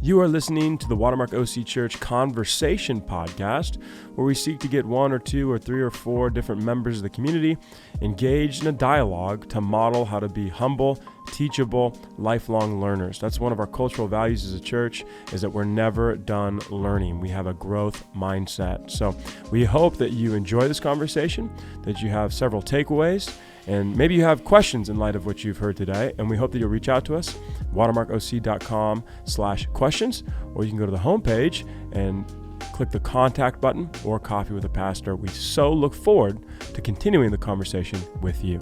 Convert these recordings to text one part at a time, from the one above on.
You are listening to the Watermark OC Church Conversation Podcast, where we seek to get one or two or three or four different members of the community engaged in a dialogue to model how to be humble, teachable, lifelong learners. That's one of our cultural values as a church, is that we're never done learning. We have a growth mindset. So we hope that you enjoy this conversation, that you have several takeaways, and maybe you have questions in light of what you've heard today, and we hope that you'll reach out to us, watermarkoc.com/questions, or you can go to the homepage and click the contact button or Coffee with a Pastor. We so look forward to continuing the conversation with you.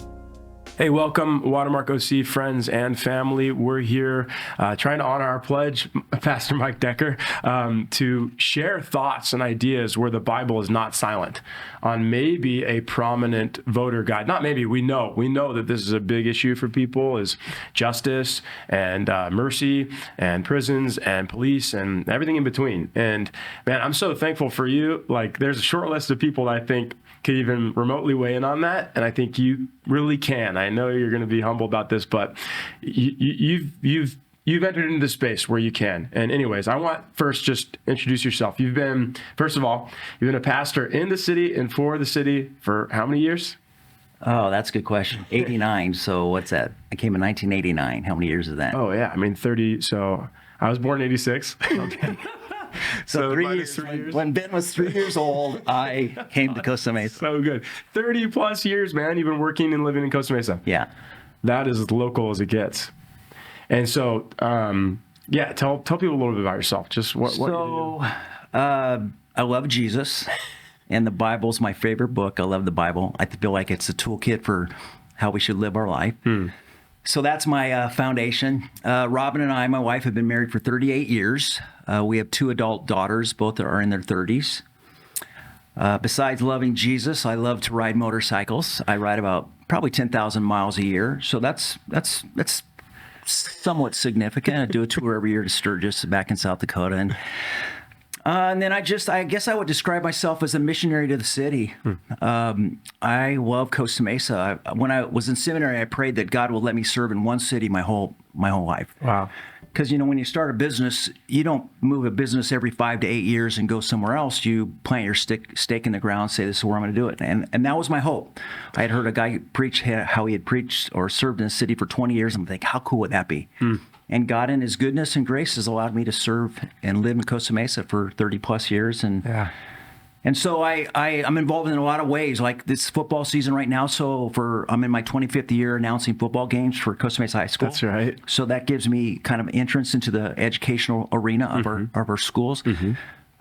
Hey, welcome, Watermark OC friends and family. We're here trying to honor our pledge, Pastor Mike Decker, to share thoughts and ideas where the Bible is not silent on maybe a prominent voter guide. Not maybe, we know that this is a big issue for people, is justice and mercy and prisons and police and everything in between. And man, I'm so thankful for you. Like, there's a short list of people that I think could even remotely weigh in on that, and I think you really can. I know you're going to be humble about this, but you've entered into this space where you can. And anyways, I want first just introduce yourself. First of all, you've been a pastor in the city and for the city for how many years? Oh, that's a good question. 89. So what's that? I came in 1989. How many years is that? Oh yeah, I mean 30. So I was born in 86. Okay. So 3 years. When Ben was 3 years old, I came to Costa Mesa. So good. 30 plus years, man. You've been working and living in Costa Mesa. Yeah. That is as local as it gets. And so, tell people a little bit about yourself. Just what you do. I love Jesus, and the Bible's my favorite book. I love the Bible. I feel like it's a toolkit for how we should live our life. So that's my foundation. Robin and I, my wife, have been married for 38 years. We have two adult daughters. Both are in their 30s. Besides loving Jesus, I love to ride motorcycles. I ride about probably 10,000 miles a year. So that's somewhat significant. I do a tour every year to Sturgis back in South Dakota. And then I guess I would describe myself as a missionary to the city. I love Costa Mesa. When I was in seminary, I prayed that God would let me serve in one city my whole life. Wow. Because, when you start a business, you don't move a business every 5 to 8 years and go somewhere else. You plant your stake in the ground, say, this is where I'm going to do it. And that was my hope. I had heard a guy preach how he had preached or served in a city for 20 years. I'm thinking, how cool would that be? And God, in his goodness and grace, has allowed me to serve and live in Costa Mesa for 30 plus years. And so I'm involved in a lot of ways, like this football season right now. So I'm in my 25th year announcing football games for Costa Mesa High School. That's right. So that gives me kind of entrance into the educational arena of our schools.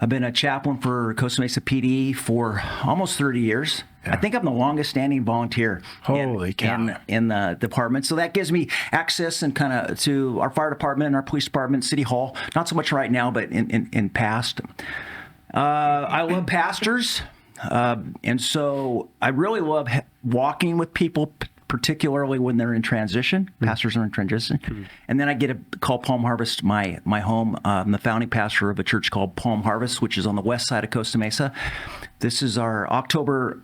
I've been a chaplain for Costa Mesa PD for almost 30 years. Yeah. I think I'm the longest standing volunteer in the department. So that gives me access and kind of to our fire department and our police department, City Hall. Not so much right now, but in past. I love pastors. And so I really love walking with people, particularly when they're in transition. Pastors are in transition. And then I get to call Palm Harvest my home. I'm the founding pastor of a church called Palm Harvest, which is on the west side of Costa Mesa. This is October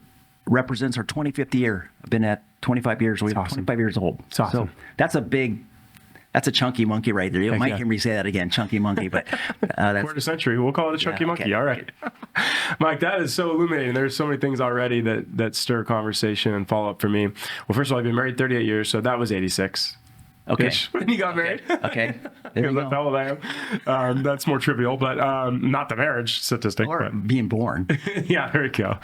represents our 25th year. I've been at 25 years. We're 25 years old. It's awesome. So that's a chunky monkey right there. You might hear me say that again, chunky monkey, but that's quarter century. We'll call it a chunky monkey. Okay. All right. Mike, that is so illuminating. There's so many things already that stir conversation and follow up for me. Well, first of all, I've been married 38 years, so that was 86. Okay. When you got married. Okay. There you go. That's more trivial, but not the marriage statistic. Or being born. Yeah, there you go.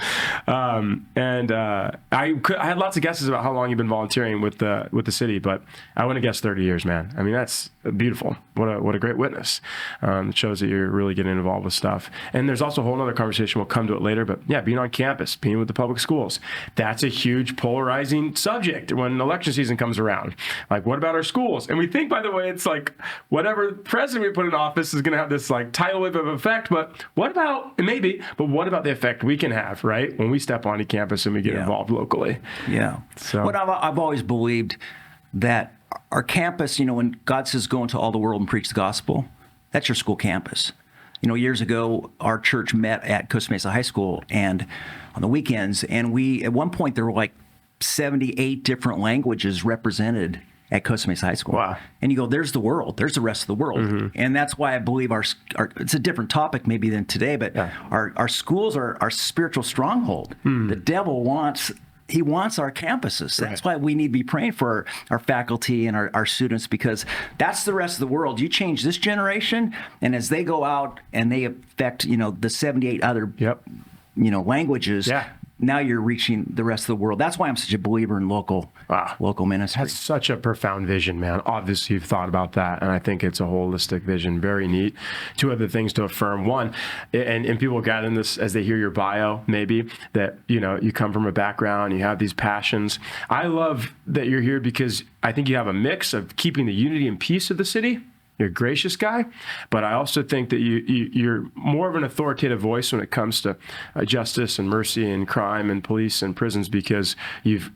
I had lots of guesses about how long you've been volunteering with the city, but I wouldn't have guessed 30 years, man. I mean, that's beautiful. What a great witness. It shows that you're really getting involved with stuff. And there's also a whole other conversation. We'll come to it later, but yeah, being on campus, being with the public schools, that's a huge polarizing subject when election season comes around. Like, what about our schools? And we think, by the way, it's like whatever president we put in office is going to have this like tidal wave of effect. But what about the effect we can have, right, when we step onto campus and we get involved locally? Yeah. So I've always believed that our campus, when God says go into all the world and preach the gospel, that's your school campus. Years ago, our church met at Costa Mesa High School and on the weekends, and at one point there were like 78 different languages represented at Costa Mesa High School. Wow. And you go, there's the world. There's the rest of the world. And that's why I believe our it's a different topic maybe than today, but our schools are our spiritual stronghold. The devil wants our campuses. That's why we need to be praying for our faculty and our students, because that's the rest of the world. You change this generation, and as they go out and they affect, the 78 other, languages, now you're reaching the rest of the world. That's why I'm such a believer in local ministry. That's such a profound vision, man. Obviously, you've thought about that, and I think it's a holistic vision. Very neat. Two other things to affirm. One, and people got in this as they hear your bio, maybe, that, you come from a background, you have these passions. I love that you're here because I think you have a mix of keeping the unity and peace of the city. You're a gracious guy, but I also think that you're more of an authoritative voice when it comes to justice and mercy and crime and police and prisons, because you've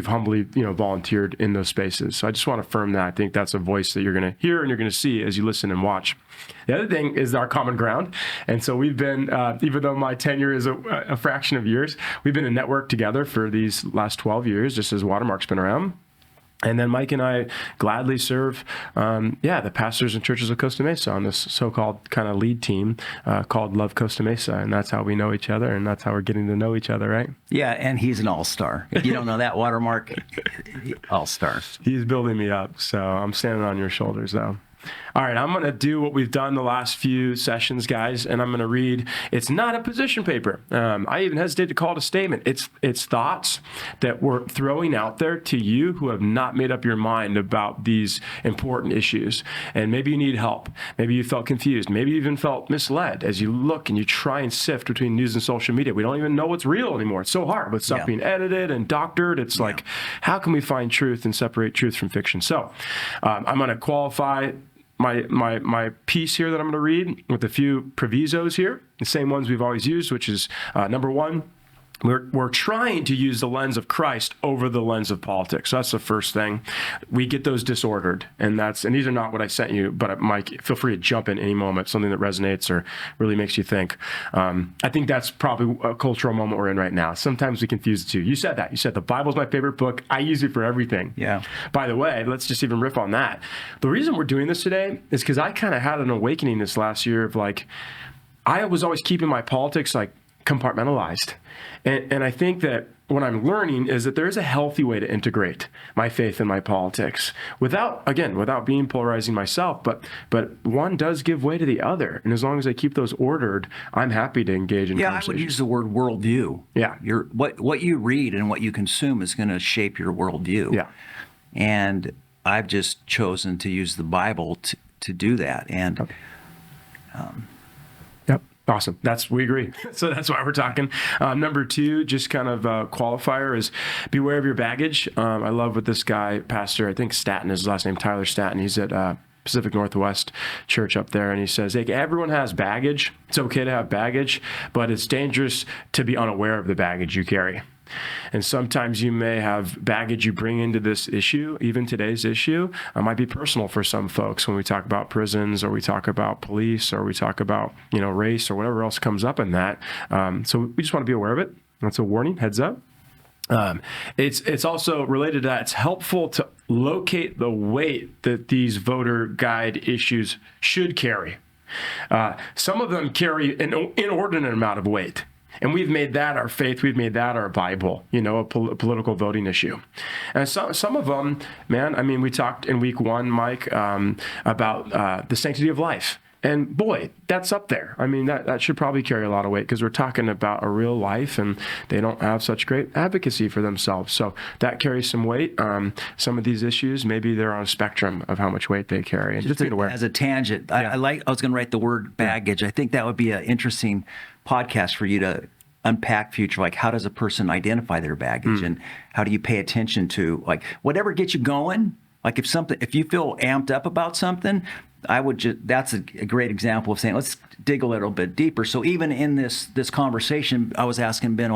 humbly volunteered in those spaces. So I just want to affirm that. I think that's a voice that you're going to hear and you're going to see as you listen and watch. The other thing is our common ground, and so we've been, even though my tenure is a fraction of years, we've been a network together for these last 12 years, just as Watermark's been around. And then Mike and I gladly serve, the pastors and churches of Costa Mesa on this so-called kind of lead team called Love Costa Mesa. And that's how we know each other, and that's how we're getting to know each other, right? Yeah, and he's an all-star. If you don't know that, Watermark, all-star. He's building me up, so I'm standing on your shoulders, though. All right, I'm going to do what we've done the last few sessions, guys, and I'm going to read. It's not a position paper. I even hesitate to call it a statement. It's thoughts that we're throwing out there to you who have not made up your mind about these important issues. And maybe you need help. Maybe you felt confused. Maybe you even felt misled as you look and you try and sift between news and social media. We don't even know what's real anymore. It's so hard with stuff being edited and doctored. It's like, how can we find truth and separate truth from fiction? So I'm going to qualify my piece here that I'm going to read with a few provisos here, the same ones we've always used, which is number one, we're trying to use the lens of Christ over the lens of politics. So that's the first thing. We get those disordered, and these are not what I sent you, but Mike, feel free to jump in any moment, something that resonates or really makes you think. I think that's probably a cultural moment we're in right now. Sometimes we confuse the two. You said that. You said the Bible's my favorite book. I use it for everything. Yeah. By the way, let's just even riff on that. The reason we're doing this today is because I kind of had an awakening this last year of I was always keeping my politics compartmentalized. And I think that what I'm learning is that there is a healthy way to integrate my faith and my politics without being polarizing myself, but one does give way to the other. And as long as I keep those ordered, I'm happy to engage in conversation. I would use the word worldview. Yeah. What you read and what you consume is going to shape your worldview. Yeah. And I've just chosen to use the Bible to do that. And Yep. Awesome. We agree. So that's why we're talking. Number two, just kind of qualifier, is beware of your baggage. I love what this guy, Pastor, I think Staton is his last name, Tyler Staton. He's at Pacific Northwest Church up there. And he says, hey, everyone has baggage. It's okay to have baggage, but it's dangerous to be unaware of the baggage you carry. And sometimes you may have baggage you bring into this issue, even today's issue. It might be personal for some folks when we talk about prisons, or we talk about police, or we talk about, race, or whatever else comes up in that. So we just want to be aware of it. That's a warning, heads up. It's also related to that. It's helpful to locate the weight that these voter guide issues should carry. Some of them carry an inordinate amount of weight. And we've made that our faith. We've made that our Bible, a political voting issue. And some of them, man, we talked in week one, Mike, about the sanctity of life. And boy, that's up there. That should probably carry a lot of weight, because we're talking about a real life, and they don't have such great advocacy for themselves. So that carries some weight. Some of these issues, maybe they're on a spectrum of how much weight they carry. And just be aware. As a tangent, I was going to write the word baggage. I think that would be an interesting podcast for you to unpack future, how does a person identify their baggage, and how do you pay attention to whatever gets you going? If you feel amped up about something, that's a great example of saying, let's dig a little bit deeper. So even in this conversation, I was asking Ben,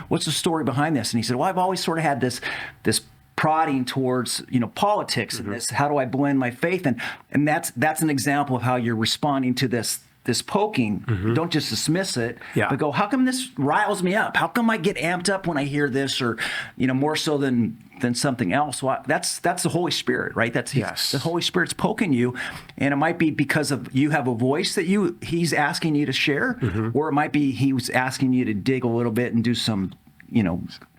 what's the story behind this? And he said, well, I've always sort of had this prodding towards, politics and this, how do I blend my faith? And that's an example of how you're responding to this this poking, don't just dismiss it, Yeah. but go, how come this riles me up? How come I get amped up when I hear this, or, more so than something else? Well, that's the Holy Spirit, right? Yes. The Holy Spirit's poking you, and it might be because of you have a voice that he's asking you to share, or it might be he was asking you to dig a little bit and do some,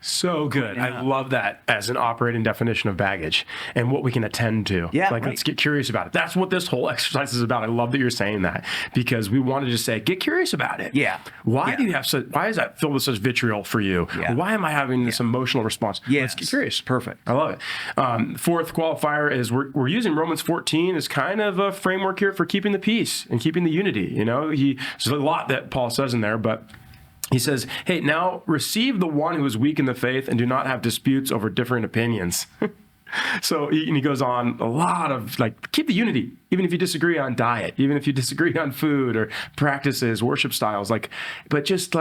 So good. I love that as an operating definition of baggage and what we can attend to. Yeah, like, right. Let's get curious about it. That's what this whole exercise is about. I love that you're saying that, because we want to just say, get curious about it. Yeah. Why Yeah. do you have why is that filled with such vitriol for you? Yeah. Why am I having this emotional response? Yes. Let's get curious. Perfect. I love it. Fourth qualifier is we're using Romans 14 as kind of a framework here for keeping the peace and keeping the unity. There's a lot that Paul says in there, but he says, hey, now receive the one who is weak in the faith and do not have disputes over different opinions. So he goes on a lot of keep the unity, even if you disagree on diet, even if you disagree on food or practices, worship styles, but just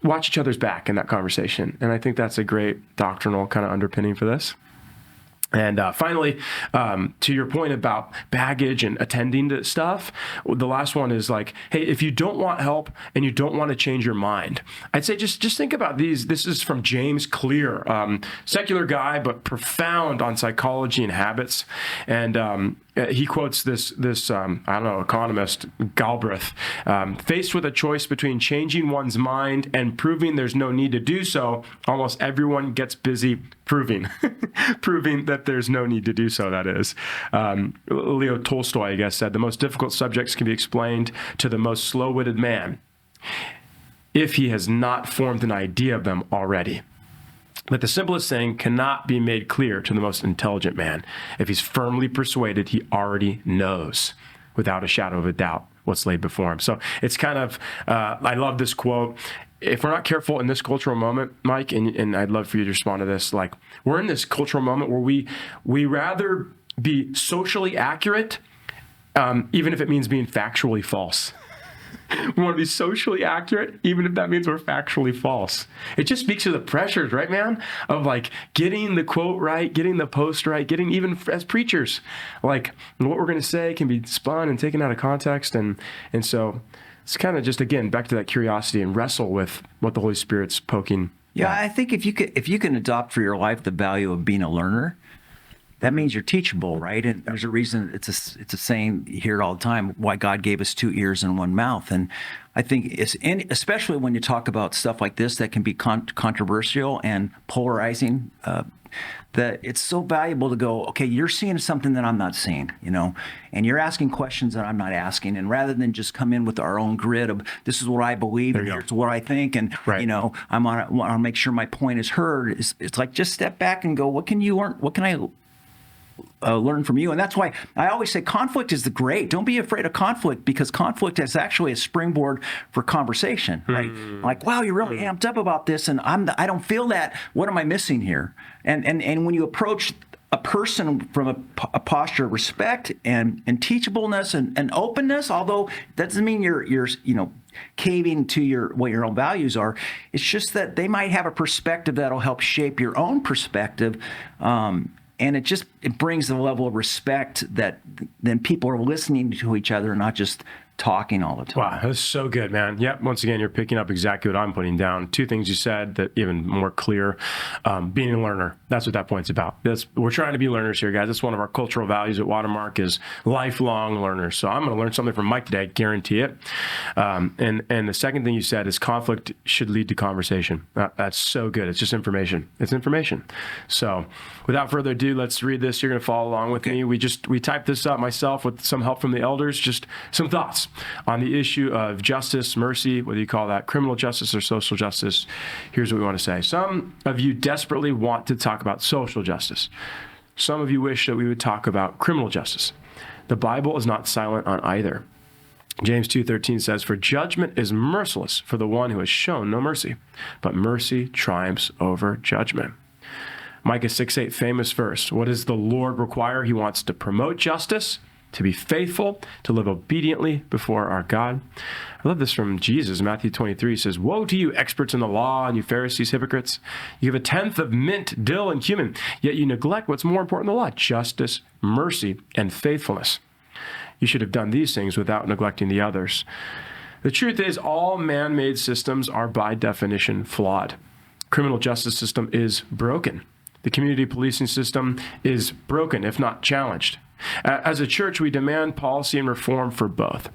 watch each other's back in that conversation. And I think that's a great doctrinal kind of underpinning for this. And finally, to your point about baggage and attending to stuff, the last one is hey, if you don't want help and you don't want to change your mind, I'd say just think about these. This is from James Clear, secular guy, but profound on psychology and habits. And he quotes this economist Galbraith, faced with a choice between changing one's mind and proving there's no need to do so, almost everyone gets busy proving that there's no need to do so, that is. Leo Tolstoy, I guess, said, the most difficult subjects can be explained to the most slow-witted man if he has not formed an idea of them already. But the simplest thing cannot be made clear to the most intelligent man if he's firmly persuaded he already knows without a shadow of a doubt what's laid before him. So it's kind of, I love this quote. If we're not careful in this cultural moment, Mike, and I'd love for you to respond to this, we're in this cultural moment where we rather be socially accurate, even if it means being factually false. We want to be socially accurate, even if that means we're factually false. It just speaks to the pressures, right, man? Of getting the quote right, getting the post right, getting, even as preachers, what we're going to say can be spun and taken out of context. And so it's kind of just, again, back to that curiosity and wrestle with what the Holy Spirit's poking. Yeah, I think if you can adopt for your life the value of being a learner, that means you're teachable, right? And there's a reason, it's a saying you hear it all the time, why God gave us 2 ears and 1 mouth. And I think especially when you talk about stuff like this that can be controversial and polarizing, that it's so valuable to go, okay, you're seeing something that I'm not seeing, and you're asking questions that I'm not asking. And rather than just come in with our own grid of this is what I believe and here's what I think, and right. I want to make sure my point is heard. It's just step back and go, what can you learn? What can I learn from you? And that's why I always say conflict is the great. Don't be afraid of conflict, because conflict is actually a springboard for conversation, right? Wow, you're really amped up about this, and I don't feel that. What am I missing here? And when you approach a person from a posture of respect and teachableness and openness, although that doesn't mean you're caving to what your own values are. It's just that they might have a perspective that'll help shape your own perspective. And it brings the level of respect that then people are listening to each other and not just talking all the time. Wow, that's so good, man. Yep, once again, you're picking up exactly what I'm putting down. 2 things you said that even more clear. Being a learner, that's what that point's about. We're trying to be learners here, guys. That's one of our cultural values at Watermark, is lifelong learners. So I'm going to learn something from Mike today, I guarantee it. And the second thing you said is conflict should lead to conversation. That's so good. It's just information. It's information. So without further ado, let's read this. You're going to follow along with me. We typed this up myself with some help from the elders, just some thoughts on the issue of justice, mercy, whether you call that criminal justice or social justice. Here's what we want to say. Some of you desperately want to talk about social justice. Some of you wish that we would talk about criminal justice. The Bible is not silent on either. James 2:13 says, "For judgment is merciless for the one who has shown no mercy, but mercy triumphs over judgment." Micah 6:8, famous verse. What does the Lord require? He wants to promote justice, to be faithful, to live obediently before our God. I love this from Jesus. Matthew 23 says, "Woe to you, experts in the law, and you Pharisees, hypocrites! You give 1/10 of mint, dill, and cumin, yet you neglect what's more important than the law, justice, mercy, and faithfulness." You should have done these things without neglecting the others. The truth is, all man-made systems are by definition flawed. Criminal justice system is broken. The community policing system is broken, if not challenged. As a church, we demand policy and reform for both.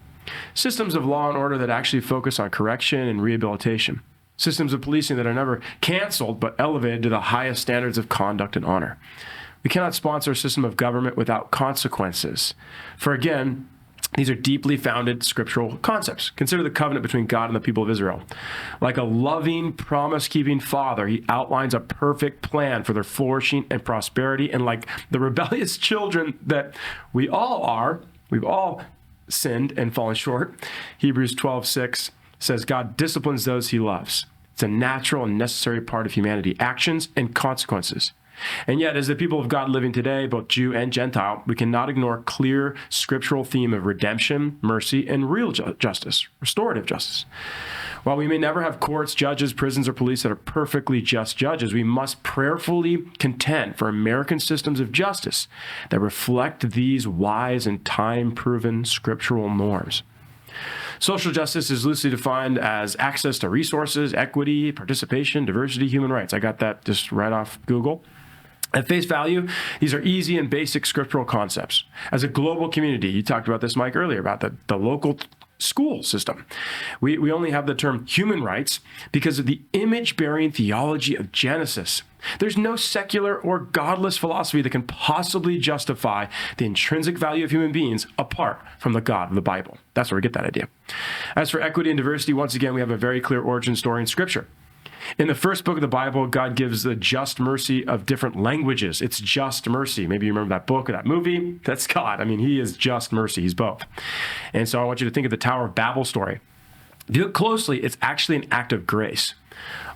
Systems of law and order that actually focus on correction and rehabilitation. Systems of policing that are never canceled but elevated to the highest standards of conduct and honor. We cannot sponsor a system of government without consequences. For again, these are deeply founded scriptural concepts. Consider the covenant between God and the people of Israel. Like a loving, promise-keeping father, he outlines a perfect plan for their flourishing and prosperity. And like the rebellious children that we all are, we've all sinned and fallen short. Hebrews 12:6 says God disciplines those he loves. It's a natural and necessary part of humanity, actions and consequences. And yet, as the people of God living today, both Jew and Gentile, we cannot ignore a clear scriptural theme of redemption, mercy, and real justice, restorative justice. While we may never have courts, judges, prisons, or police that are perfectly just judges, we must prayerfully contend for American systems of justice that reflect these wise and time-proven scriptural norms. Social justice is loosely defined as access to resources, equity, participation, diversity, human rights. I got that just right off Google. At face value, these are easy and basic scriptural concepts. As a global community, you talked about this, Mike, earlier, about the local school system. We only have the term human rights because of the image-bearing theology of Genesis. There's no secular or godless philosophy that can possibly justify the intrinsic value of human beings apart from the God of the Bible. That's where we get that idea. As for equity and diversity, once again, we have a very clear origin story in Scripture. In the first book of the Bible, God gives the just mercy of different languages. It's just mercy. Maybe you remember that book or that movie. That's God. I mean, he is just mercy. He's both. And so I want you to think of the Tower of Babel story. If you look closely, it's actually an act of grace.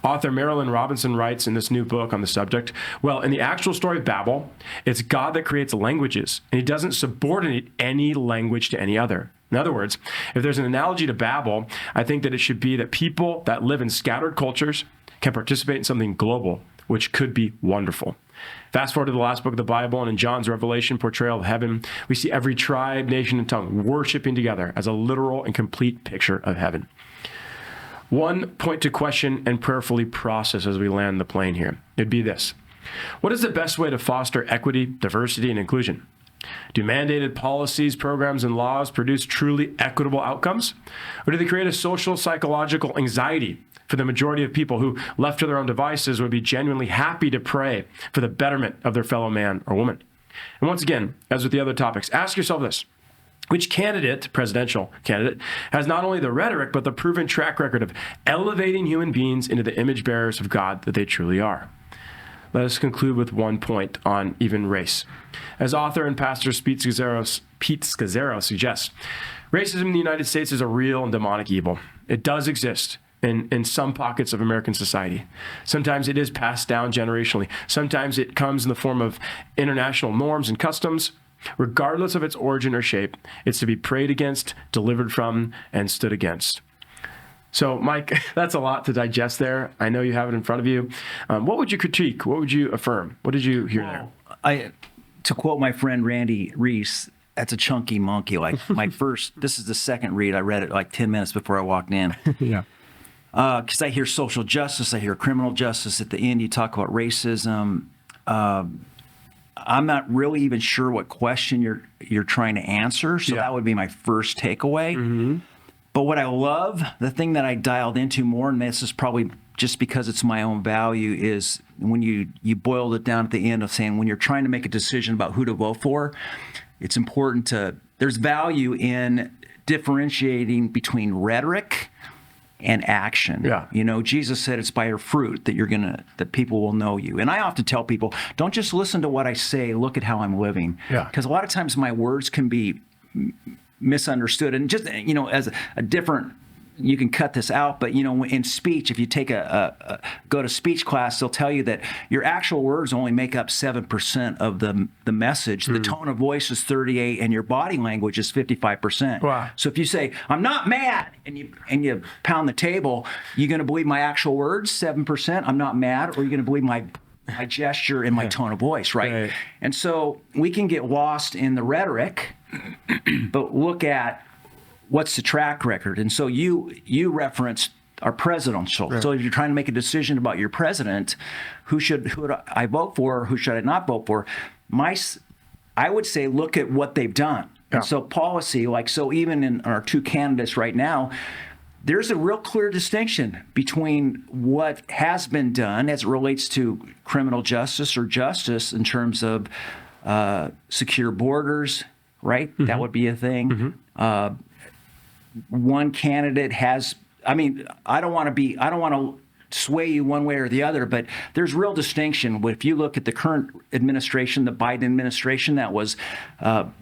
Author Marilyn Robinson writes in this new book on the subject, well, in the actual story of Babel, it's God that creates languages, and he doesn't subordinate any language to any other. In other words, if there's an analogy to Babel, I think that it should be that people that live in scattered cultures can participate in something global, which could be wonderful. Fast forward to the last book of the Bible, and in John's Revelation portrayal of heaven, we see every tribe, nation, and tongue worshiping together as a literal and complete picture of heaven. One point to question and prayerfully process as we land the plane here. It'd be this. What is the best way to foster equity, diversity, and inclusion? Do mandated policies, programs, and laws produce truly equitable outcomes? Or do they create a social, psychological anxiety for the majority of people who, left to their own devices, would be genuinely happy to pray for the betterment of their fellow man or woman? And once again, as with the other topics, ask yourself this. Which candidate, presidential candidate, has not only the rhetoric, but the proven track record of elevating human beings into the image bearers of God that they truly are? Let us conclude with one point on even race. As author and pastor Pete Scazzero suggests, racism in the United States is a real and demonic evil. It does exist in some pockets of American society. Sometimes it is passed down generationally. Sometimes it comes in the form of international norms and customs. Regardless of its origin or shape, it's to be prayed against, delivered from, and stood against. So, Mike, that's a lot to digest there. I know you have it in front of you. What would you critique? What would you affirm? What did you hear there? To quote my friend Randy Reese, that's a chunky monkey. Like this is the second read. I read it like 10 minutes before I walked in. Yeah. Because I hear social justice, I hear criminal justice. At the end, you talk about racism. I'm not really even sure what question you're trying to answer. So that would be my first takeaway. Mm-hmm. But what I love, the thing that I dialed into more, and this is probably just because it's my own value, is when you boiled it down at the end of saying when you're trying to make a decision about who to vote for, it's important there's value in differentiating between rhetoric and action. Yeah. You know, Jesus said it's by your fruit that people will know you. And I often tell people, don't just listen to what I say, look at how I'm living. Yeah. Because a lot of times my words can be misunderstood. And just, you know, as a different, you can cut this out, but, you know, in speech, if you take go to speech class, they'll tell you that your actual words only make up 7% of the message. The tone of voice is 38%, and your body language is 55%. Wow. So if you say, I'm not mad, and you pound the table, you going to believe my actual words, 7%, I'm not mad, or are you going to believe my gesture and my tone of voice, right? And so we can get lost in the rhetoric but look at what's the track record. And so you referenced our presidential. Right. So if you're trying to make a decision about your president, who would I vote for, or who should I not vote for? I would say look at what they've done. Yeah. So policy, so even in our two candidates right now, there's a real clear distinction between what has been done as it relates to criminal justice or justice in terms of secure borders, right? Mm-hmm. That would be a thing. Mm-hmm. One candidate has, I don't want to sway you one way or the other, but there's real distinction. If you look at the current administration, the Biden administration, that was defund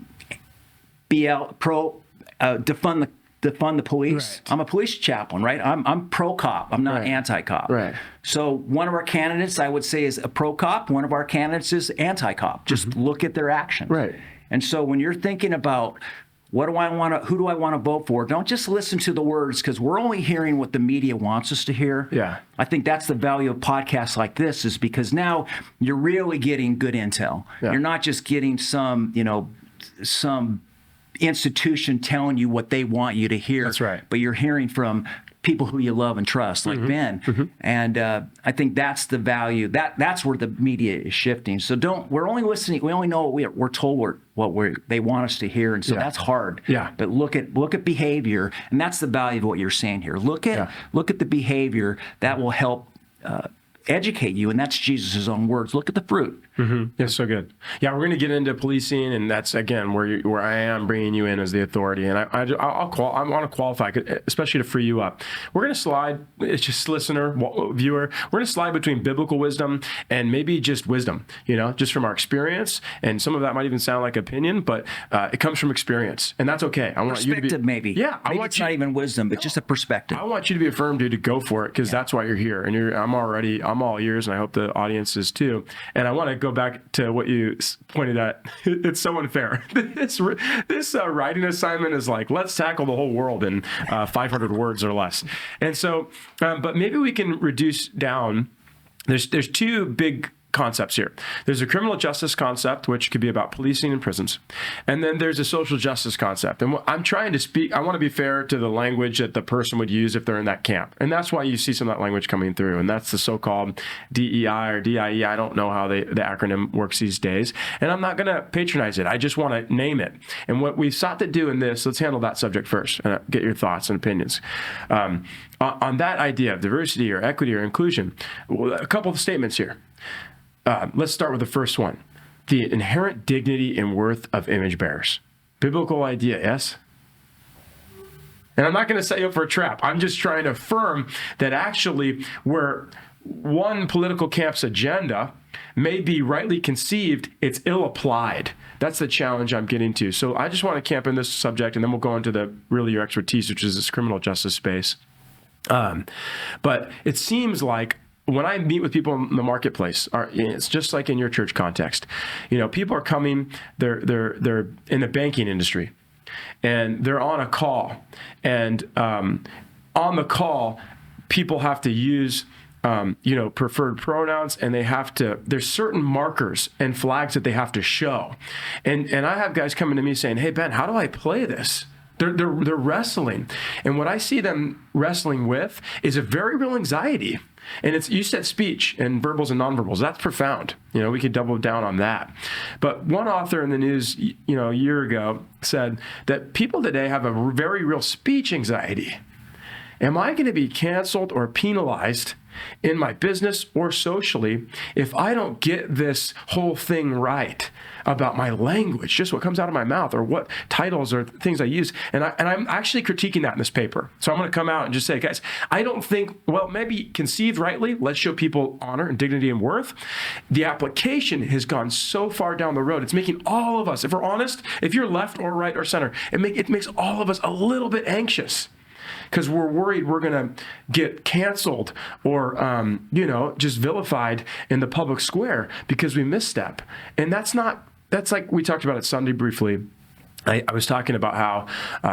the police. Right. I'm a police chaplain, right? I'm pro-cop. I'm not anti-cop. Right. So one of our candidates, I would say, is a pro-cop. One of our candidates is anti-cop. Just look at their actions. Right. And so when you're thinking about who do I want to vote for, don't just listen to the words, because we're only hearing what the media wants us to hear. Yeah. I think that's the value of podcasts like this, is because now you're really getting good intel. Yeah. You're not just getting some institution telling you what they want you to hear. That's right. But you're hearing from people who you love and trust, like Ben. Mm-hmm. And I think that's the value. That's where the media is shifting. So we're only listening. We only know what we're told they want us to hear, and so that's hard. Yeah. But look at behavior, and that's the value of what you're saying here. Look at the behavior that will help educate you, and that's Jesus' own words. Look at the fruit. Mm-hmm. That's so good. Yeah, we're going to get into policing, and that's again where I am bringing you in as the authority, and I want to qualify, especially to free you up. We're going to slide. It's just listener, viewer. We're going to slide between biblical wisdom and maybe just wisdom. Just from our experience, and some of that might even sound like opinion, but it comes from experience, and that's okay. I want you to be maybe. Yeah, maybe it's not even wisdom, but just a perspective. I want you to be affirmed, dude, to go for it, because that's why you're here, and I'm all ears, and I hope the audience is too. And I want to go back to what you pointed at. It's so unfair. This writing assignment is like, let's tackle the whole world in 500 words or less. And so, but maybe we can reduce down. There's two big concepts here. There's a criminal justice concept, which could be about policing and prisons. And then there's a social justice concept. And I'm trying to speak, I want to be fair to the language that the person would use if they're in that camp. And that's why you see some of that language coming through. And that's the so-called DEI or DIE. I don't know how the acronym works these days. And I'm not going to patronize it. I just want to name it. And what we sought to do in this, let's handle that subject first and get your thoughts and opinions. On that idea of diversity or equity or inclusion, a couple of statements here. Let's start with the first one. The inherent dignity and worth of image bearers. Biblical idea, yes? And I'm not going to set you up for a trap. I'm just trying to affirm that actually where one political camp's agenda may be rightly conceived, it's ill-applied. That's the challenge I'm getting to. So I just want to camp in this subject, and then we'll go into really your expertise, which is this criminal justice space. But it seems like when I meet with people in the marketplace, it's just like in your church context. People are coming, they're in the banking industry, and they're on a call. And on the call, people have to use preferred pronouns, and there's certain markers and flags that they have to show. And I have guys coming to me saying, hey, Ben, how do I play this? They're wrestling. And what I see them wrestling with is a very real anxiety. And you said speech and verbals and nonverbals. That's profound. We could double down on that. But one author in the news, a year ago said that people today have a very real speech anxiety. Am I going to be canceled or penalized in my business or socially if I don't get this whole thing right about my language, just what comes out of my mouth or what titles or things I use? And I'm actually critiquing that in this paper. So I'm going to come out and just say, guys, I don't think, maybe conceived rightly, let's show people honor and dignity and worth. The application has gone so far down the road. It's making all of us, if we're honest, if you're left or right or center, it makes all of us a little bit anxious, because we're worried we're going to get canceled or, just vilified in the public square because we misstep. And that's like we talked about it Sunday briefly. I was talking about how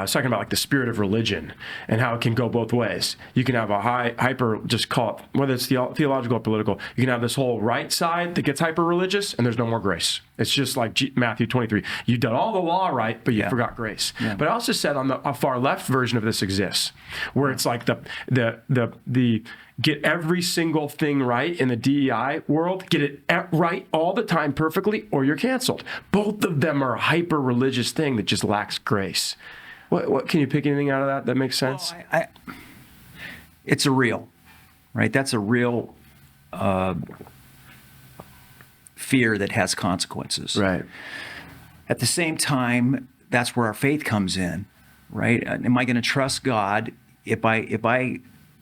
like the spirit of religion and how it can go both ways. You can have a hyper, just call it, whether it's theological or political, you can have this whole right side that gets hyper religious and there's no more grace. It's just like Matthew 23. You did all the law right, but you forgot grace. Yeah. But I also said on the far left version of this exists, where it's like the get every single thing right in the DEI world, get it right all the time perfectly, or you're canceled. Both of them are a hyper-religious thing that just lacks grace. What can you pick anything out of that makes sense? Well, it's a real, right? That's a real fear that has consequences. Right. At the same time, that's where our faith comes in, right? Am I going to trust God if I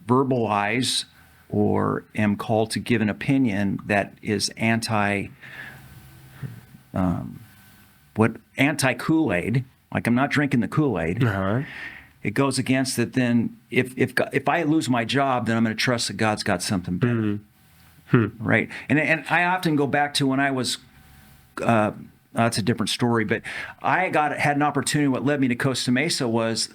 verbalize or am called to give an opinion that is anti-Kool-Aid, like I'm not drinking the Kool-Aid. Uh-huh. It goes against it. Then if I lose my job, then I'm going to trust that God's got something better, right? And I often go back to when I was. That's a different story, but I had an opportunity. What led me to Costa Mesa was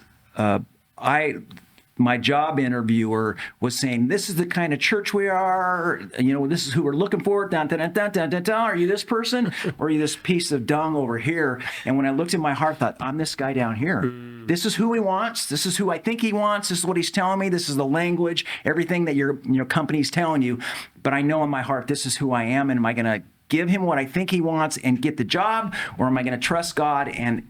my job interviewer was saying, "This is the kind of church we are. This is who we're looking for. Dun, dun, dun, dun, dun, dun, dun. Are you this person, or are you this piece of dung over here?" And when I looked in my heart, I thought, "I'm this guy down here. This is who he wants. This is who I think he wants. This is what he's telling me. This is the language, everything that your company's telling you. But I know in my heart, this is who I am. And am I going to give him what I think he wants and get the job, or am I going to trust God and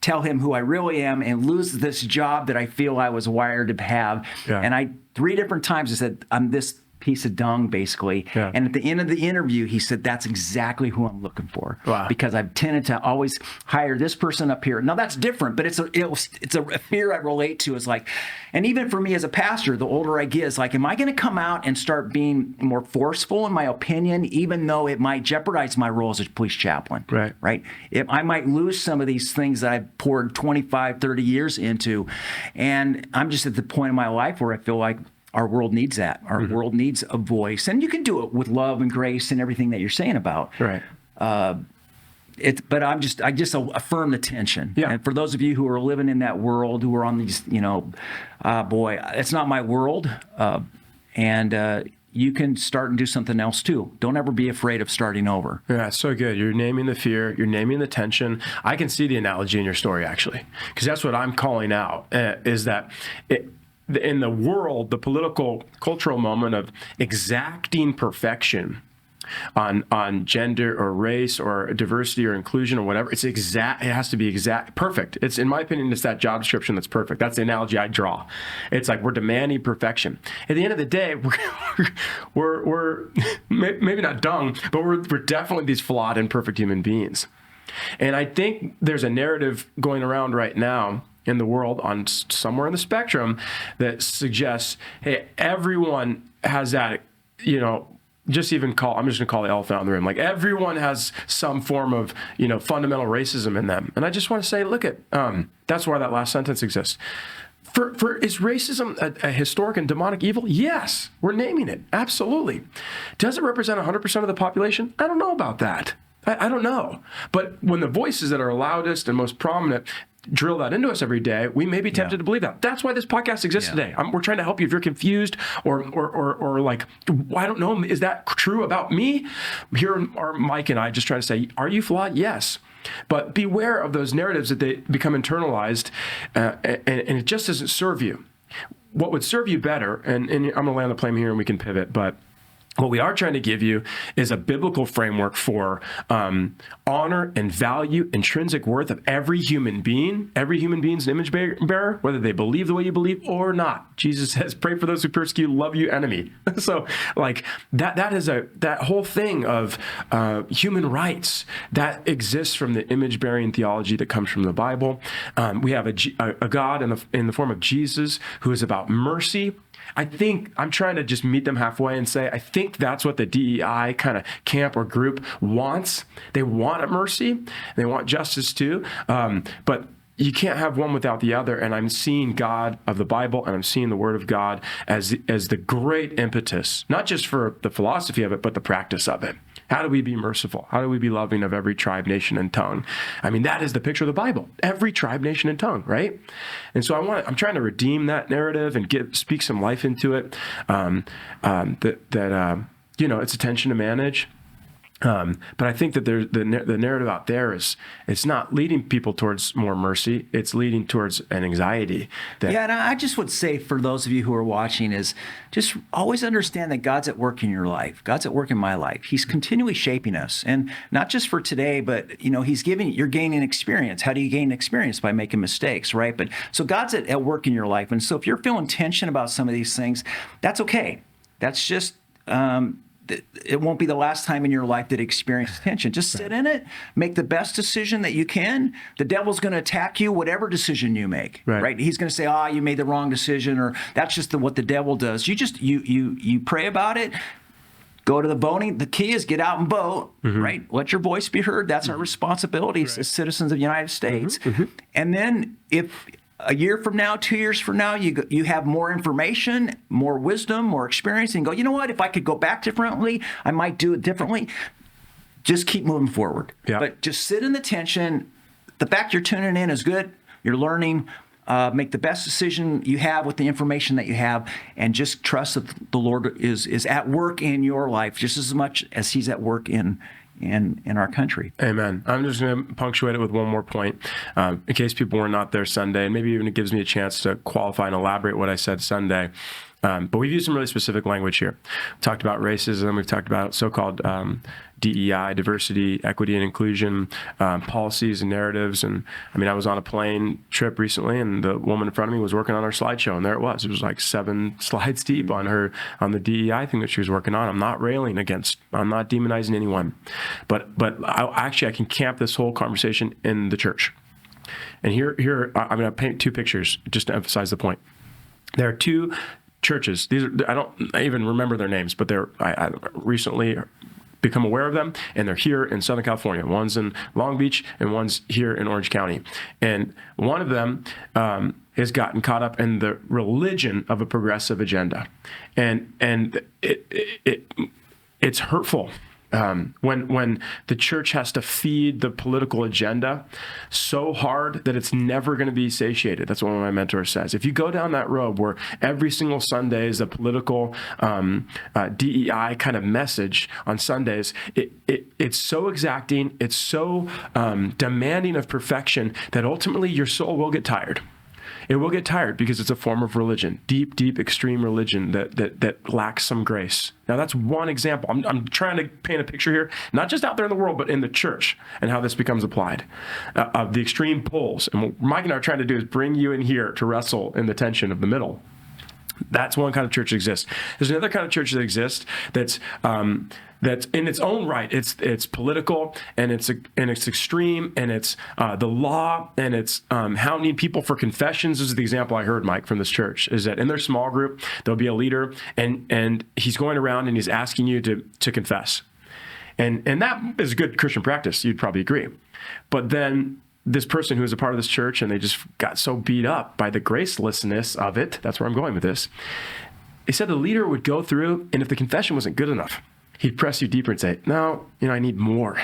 tell him who I really am and lose this job that I feel I was wired to have?" Yeah. And 3 different times I said, "I'm this piece of dung," basically. Yeah. And at the end of the interview, he said, "That's exactly who I'm looking for." Wow. Because I've tended to always hire this person up here. Now that's different, but it's a fear I relate to. It's like, and even for me as a pastor, the older I get, it's like, am I going to come out and start being more forceful in my opinion, even though it might jeopardize my role as a police chaplain? Right. Right. If I might lose some of these things that I've poured 25, 30 years into, and I'm just at the point in my life where I feel like our world needs that. Our world needs a voice, and you can do it with love and grace and everything that you're saying about. Right. But I just affirm the tension. Yeah. And for those of you who are living in that world, who are on these, boy, it's not my world, and you can start and do something else too. Don't ever be afraid of starting over. Yeah, so good. You're naming the fear. You're naming the tension. I can see the analogy in your story, actually, because that's what I'm calling out, is that in the world, the political, cultural moment of exacting perfection on gender or race or diversity or inclusion or whatever, it has to be exact, perfect. It's, in my opinion, it's that job description that's perfect. That's the analogy I draw. It's like we're demanding perfection. At the end of the day, we're maybe not dung, but we're definitely these flawed, imperfect human beings. And I think there's a narrative going around right now in the world on somewhere in the spectrum that suggests, hey, everyone has that, I'm just going to call the elephant in the room. Like everyone has some form of, fundamental racism in them. And I just want to say, look at, that's why that last sentence exists. Is racism a historic and demonic evil? Yes, we're naming it. Absolutely. Does it represent 100% of the population? I don't know about that. I don't know. But when the voices that are loudest and most prominent drill that into us every day, we may be tempted to believe that. That's why this podcast exists today. We're trying to help you if you're confused or like, I don't know, is that true about me? Here are Mike and I just trying to say, are you flawed? Yes. But beware of those narratives that they become internalized, and it just doesn't serve you. What would serve you better, and I'm going to land the plane here and we can pivot, but what we are trying to give you is a biblical framework for honor and value, intrinsic worth of every human being. Every human being's an image bearer, whether they believe the way you believe or not. Jesus says, "Pray for those who persecute, love you, enemy." So, like that is that whole thing of human rights that exists from the image-bearing theology that comes from the Bible. We have a God in the form of Jesus who is about mercy. I think I'm trying to just meet them halfway and say, I think that's what the DEI kind of camp or group wants. They want mercy. They want justice too. But you can't have one without the other. And I'm seeing God of the Bible and I'm seeing the Word of God as the great impetus, not just for the philosophy of it, but the practice of it. How do we be merciful? How do we be loving of every tribe, nation, and tongue? I mean, that is the picture of the Bible. Every tribe, nation, and tongue, right? And so I'm trying to redeem that narrative and speak some life into it. It's a tension to manage. But I think that there's the narrative out there is it's not leading people towards more mercy. It's leading towards an anxiety. And I just would say for those of you who are watching is just always understand that God's at work in your life. God's at work in my life. He's continually shaping us, and not just for today, but you're gaining experience. How do you gain experience? By making mistakes, right? But so God's at work in your life, and so if you're feeling tension about some of these things, that's okay. That's just it won't be the last time in your life that you experience tension. Just sit in it, make the best decision that you can. The devil's going to attack you, whatever decision you make, right? He's going to say, you made the wrong decision, or that's just what the devil does. You just, you pray about it, go to the boating. The key is get out and boat, right? Let your voice be heard. That's our responsibility as citizens of the United States. And then if a year from now, 2 years from now, you have more information, more wisdom, more experience, and go, you know what? If I could go back differently, I might do it differently. Just keep moving forward. But just sit in the tension. The fact you're tuning in is good. You're learning. Make the best decision you have with the information that you have, and just trust that the Lord is at work in your life just as much as He's at work in our country. Amen. I'm just going to punctuate it with one more point, in case people were not there Sunday, and maybe even it gives me a chance to qualify and elaborate what I said Sunday. But we've used some really specific language here. We talked about racism. We've talked about so-called DEI, diversity, equity, and inclusion, policies and narratives. And I mean, I was on a plane trip recently, and the woman in front of me was working on her slideshow, and there it was. It was like 7 slides deep on the DEI thing that she was working on. I'm not demonizing anyone, but I can camp this whole conversation in the church. And here I'm going to paint 2 pictures just to emphasize the point. There are 2 churches. I don't even remember their names, but I recently become aware of them, and they're here in Southern California. One's in Long Beach, and one's here in Orange County. And one of them has gotten caught up in the religion of a progressive agenda, and it's hurtful. When the church has to feed the political agenda so hard that it's never going to be satiated. That's what one of my mentors says. If you go down that road where every single Sunday is a political DEI kind of message on Sundays, it's so exacting, it's so demanding of perfection that ultimately your soul will get tired. It will get tired because it's a form of religion, deep, extreme religion that lacks some grace. Now, that's one example. I'm trying to paint a picture here, not just out there in the world, but in the church and how this becomes applied, of the extreme poles. And what Mike and I are trying to do is bring you in here to wrestle in the tension of the middle. That's one kind of church that exists. There's another kind of church that exists that's in its own right. It's political, and it's extreme, and it's the law, and it's hounding people for confessions. This is the example I heard, Mike, from this church, is that in their small group there'll be a leader, and he's going around and he's asking you to confess, and that is good Christian practice. You'd probably agree, but then this person who was a part of this church, and they just got so beat up by the gracelessness of it. That's where I'm going with this. He said the leader would go through, and if the confession wasn't good enough, he'd press you deeper and say, no, I need more.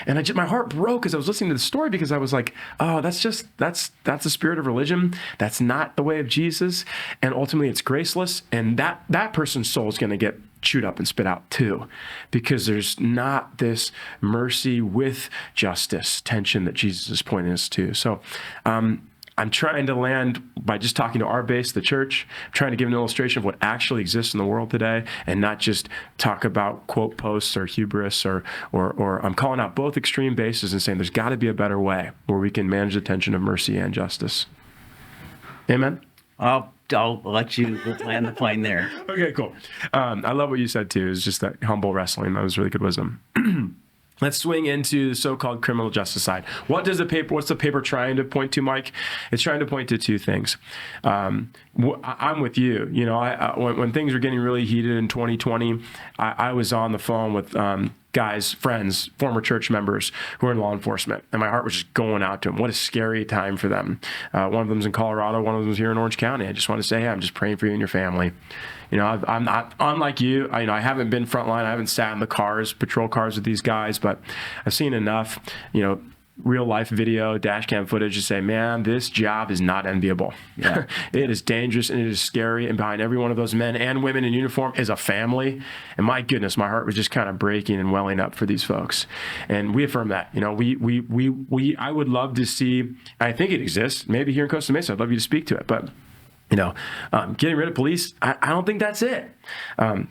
And my heart broke as I was listening to the story, because I was like, oh, that's the spirit of religion. That's not the way of Jesus. And ultimately it's graceless. And that person's soul is going to get chewed up and spit out too, because there's not this mercy with justice tension that Jesus is pointing us to. So I'm trying to land by just talking to our base, the church, trying to give an illustration of what actually exists in the world today, and not just talk about quote posts or hubris or I'm calling out both extreme bases and saying there's got to be a better way where we can manage the tension of mercy and justice. Amen? I'll let you land the plane there. Okay, cool. I love what you said too. It's just that humble wrestling. That was really good wisdom. Let's swing into the so-called criminal justice side. What's the paper trying to point to, Mike? It's trying to point to 2 things. I'm with you. When things were getting really heated in 2020, I was on the phone with guys, friends, former church members who are in law enforcement, and my heart was just going out to them. What a scary time for them. One of them's in Colorado, one of them's here in Orange County. I just want to say, hey, I'm just praying for you and your family. I'm not unlike you. I haven't been frontline. I haven't sat in the cars, patrol cars with these guys, but I've seen enough, real life video, dash cam footage to say, man, this job is not enviable. Yeah. It is dangerous and it is scary. And behind every one of those men and women in uniform is a family. And my goodness, my heart was just kind of breaking and welling up for these folks. And we affirm that. I would love to see, I think it exists, maybe here in Costa Mesa. I'd love you to speak to it, but getting rid of police, I don't think that's it.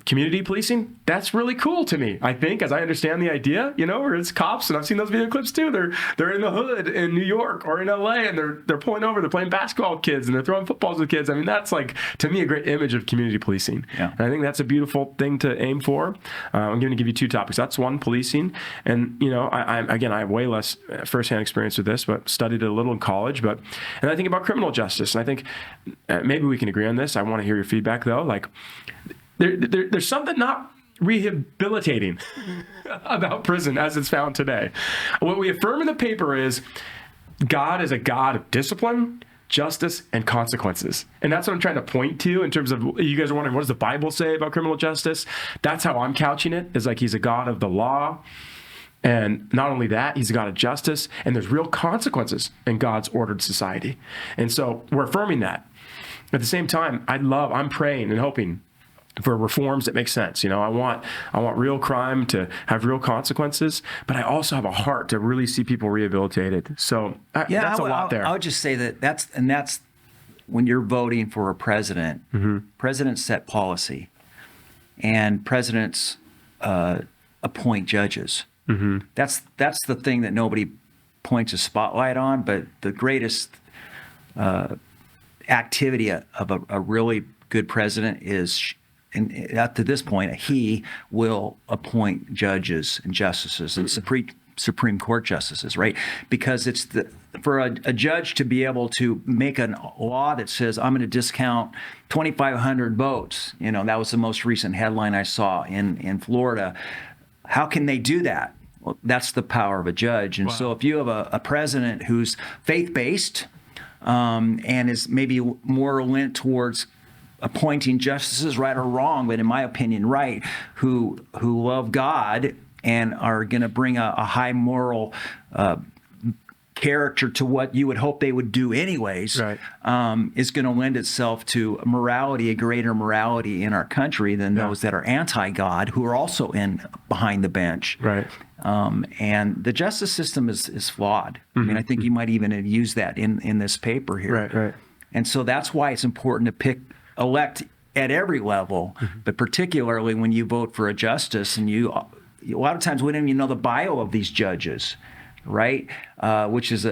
Community policing, that's really cool to me. I think, as I understand the idea, where it's cops, and I've seen those video clips too. They're in the hood in New York or in LA, and they're pulling over, they're playing basketball with kids, and they're throwing footballs with kids. I mean, that's like, to me, a great image of community policing. Yeah. And I think that's a beautiful thing to aim for. I'm going to give you two topics. That's one, policing, and I have way less firsthand experience with this, but studied it a little in college. And I think about criminal justice, and I think maybe we can agree on this. I want to hear your feedback though. Like, there's something not rehabilitating about prison as it's found today. What we affirm in the paper is God is a God of discipline, justice, and consequences. And that's what I'm trying to point to in terms of, you guys are wondering, what does the Bible say about criminal justice? That's how I'm couching it, is like he's a God of the law. And not only that, he's a God of justice, and there's real consequences in God's ordered society. And so we're affirming that. At the same time, I'm praying and hoping for reforms that make sense. I want real crime to have real consequences, but I also have a heart to really see people rehabilitated. So that's a lot there. I would just say that's when you're voting for a president. Mm-hmm. Presidents set policy, and presidents appoint judges. Mm-hmm. That's the thing that nobody points a spotlight on, but the greatest activity of a really good president is, and up to this point, he will appoint judges and justices and Supreme Court justices, right? Because it's for a judge to be able to make a law that says, I'm going to discount 2,500 votes. That was the most recent headline I saw in Florida. How can they do that? Well, that's the power of a judge. And so if you have a president who's faith-based and is maybe more lent towards appointing justices, right or wrong, but in my opinion, right, who love God and are going to bring a high moral character to what you would hope they would do anyways, right, is going to lend itself to a greater morality in our country than those that are anti-God, who are also behind the bench. Right. And the justice system is flawed. Mm-hmm. I mean, I think you might even have used that in this paper here. Right, right. And so that's why it's important to elect at every level, mm-hmm, but particularly when you vote for a justice, and a lot of times we don't even know the bio of these judges, right? Which is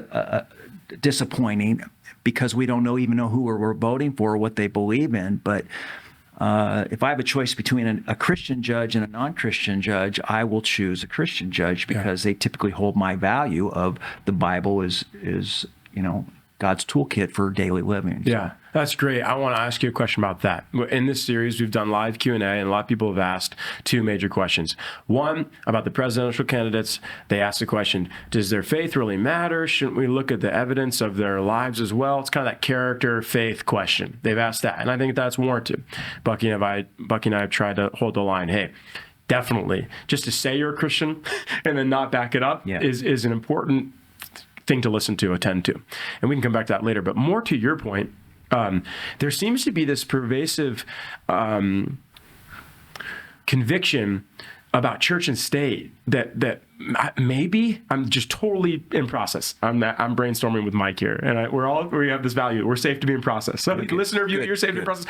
disappointing, because we don't even know who we're voting for or what they believe in. But if I have a choice between a Christian judge and a non-Christian judge, I will choose a Christian judge, because they typically hold my value of the Bible is God's toolkit for daily living. So. Yeah, that's great. I want to ask you a question about that. In this series, we've done live Q&A, and a lot of people have asked two major questions. One, about the presidential candidates. They asked the question, does their faith really matter? Shouldn't we look at the evidence of their lives as well? It's kind of that character faith question. They've asked that, and I think that's warranted. Bucky and I have tried to hold the line. Hey, definitely. Just to say you're a Christian and then not back it up is an important thing to listen to, attend to. And we can come back to that later. But more to your point, there seems to be this pervasive conviction about church and state that maybe I'm just totally in process. I'm brainstorming with Mike here, and we have this value. We're safe to be in process. So, listener of you, you're safe to be in process.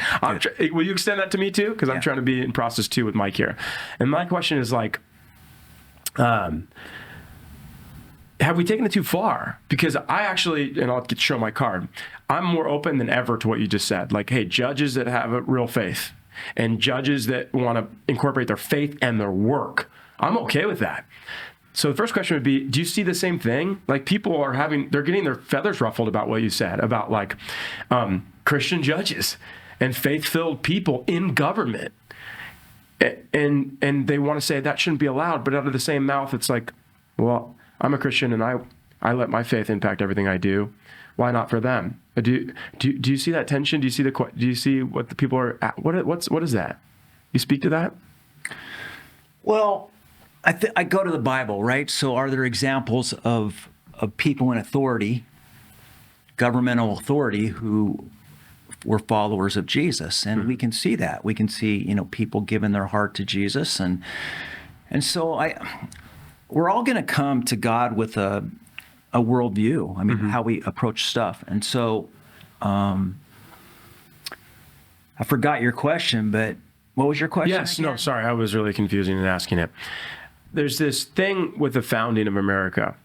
Will you extend that to me too? Because I'm trying to be in process too with Mike here. And my question is like, have we taken it too far? Because I actually, and I'll show my card, I'm more open than ever to what you just said. Like, hey, judges that have a real faith and judges that want to incorporate their faith and their work, I'm okay with that. So the first question would be, do you see the same thing? Like, people they're getting their feathers ruffled about what you said, about like Christian judges and faith-filled people in government. and they want to say that shouldn't be allowed, but out of the same mouth, it's like, well, I'm a Christian and I let my faith impact everything I do. Why not for them? Do you see that tension? Do you see what the people are at? What is that? You speak to that? Well, I go to the Bible, right? So are there examples of people in authority, governmental authority, who were followers of Jesus? And we can see that. We can see, people giving their heart to Jesus. And so we're all going to come to God with a worldview. I mean, how we approach stuff. And so I forgot your question, but what was your question? Yes, again? no, sorry. I was really confusing in asking it. There's this thing with the founding of America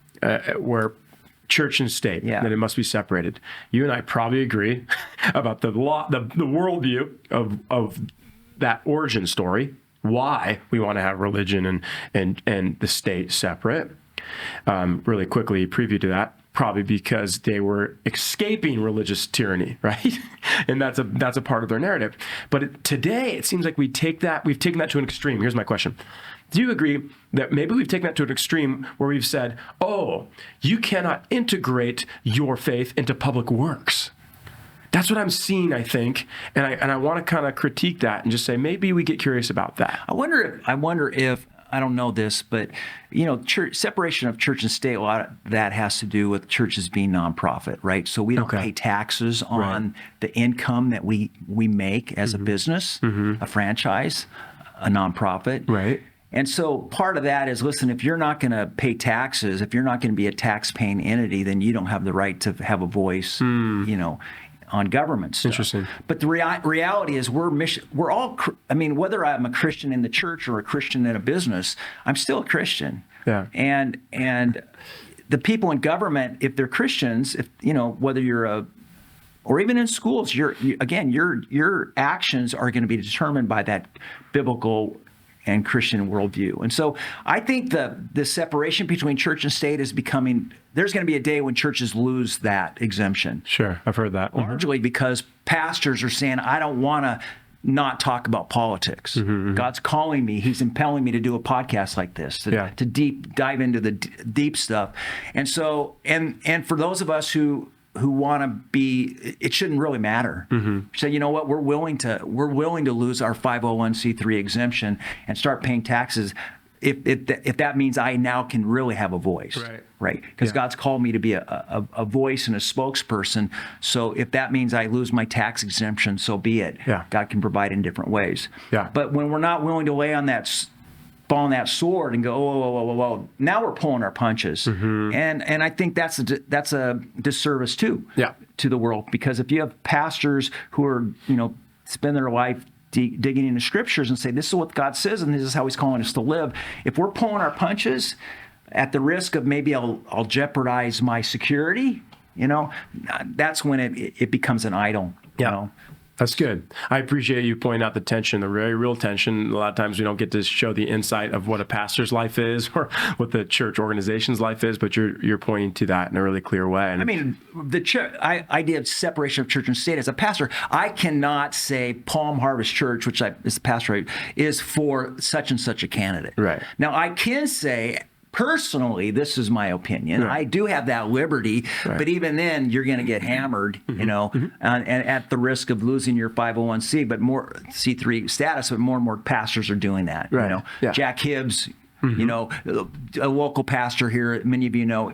where church and state, that it must be separated. You and I probably agree about the worldview of that origin story, why we want to have religion and the state separate. Really quickly preview to that, probably because they were escaping religious tyranny, right? And that's a part of their narrative. But today, it seems like we've taken that to an extreme. Here's my question. Do you agree that maybe we've taken that to an extreme where we've said, oh, you cannot integrate your faith into public works? That's what I'm seeing, I think, and I want to kind of critique that and just say maybe we get curious about that. I wonder if I don't know this, but church separation of church and state, a lot of that has to do with churches being nonprofit, right? So we don't pay taxes on the income that we make as a business, a franchise, a nonprofit, right? And so part of that is, listen, if you're not going to pay taxes, if you're not going to be a tax-paying entity, then you don't have the right to have a voice, on government stuff. Interesting. But the reality is we're all, whether I'm a Christian in the church or a Christian in a business, I'm still a Christian. Yeah. And the people in government, if they're Christians, whether you're or even in schools, your actions are going to be determined by that biblical and Christian worldview. And so I think the separation between church and state is becoming, there's going to be a day when churches lose that exemption. Sure, I've heard that. Largely because pastors are saying, I don't want to not talk about politics. God's calling me. He's impelling me to do a podcast like this, to dive into the deep stuff. And so, and for those of us who want to be, it shouldn't really matter. So you know what, we're willing to lose our 501c3 exemption and start paying taxes if that means I now can really have a voice, right? Because God's called me to be a voice and a spokesperson. So if that means I lose my tax exemption, so be it. God can provide in different ways. But when we're not willing to lay on that fall on that sword and go, whoa, now we're pulling our punches. And I think that's a disservice too, to the world, because if you have pastors who are, spend their life digging into scriptures and say, this is what God says and this is how he's calling us to live. If we're pulling our punches at the risk of maybe I'll jeopardize my security, that's when it becomes an idol. That's good. I appreciate you pointing out the tension, the very real tension. A lot of times we don't get to show the insight of what a pastor's life is or what the church organization's life is, but you're pointing to that in a really clear way. And the idea of separation of church and state, as a pastor, I cannot say Palm Harvest Church, which is the pastor, is for such and such a candidate. Right. Now, I can say, personally, this is my opinion. I do have that liberty, but even then, you're going to get hammered, and at the risk of losing your 501c, but more C3 status. But more and more pastors are doing that. Jack Hibbs, a local pastor here. Many of you know.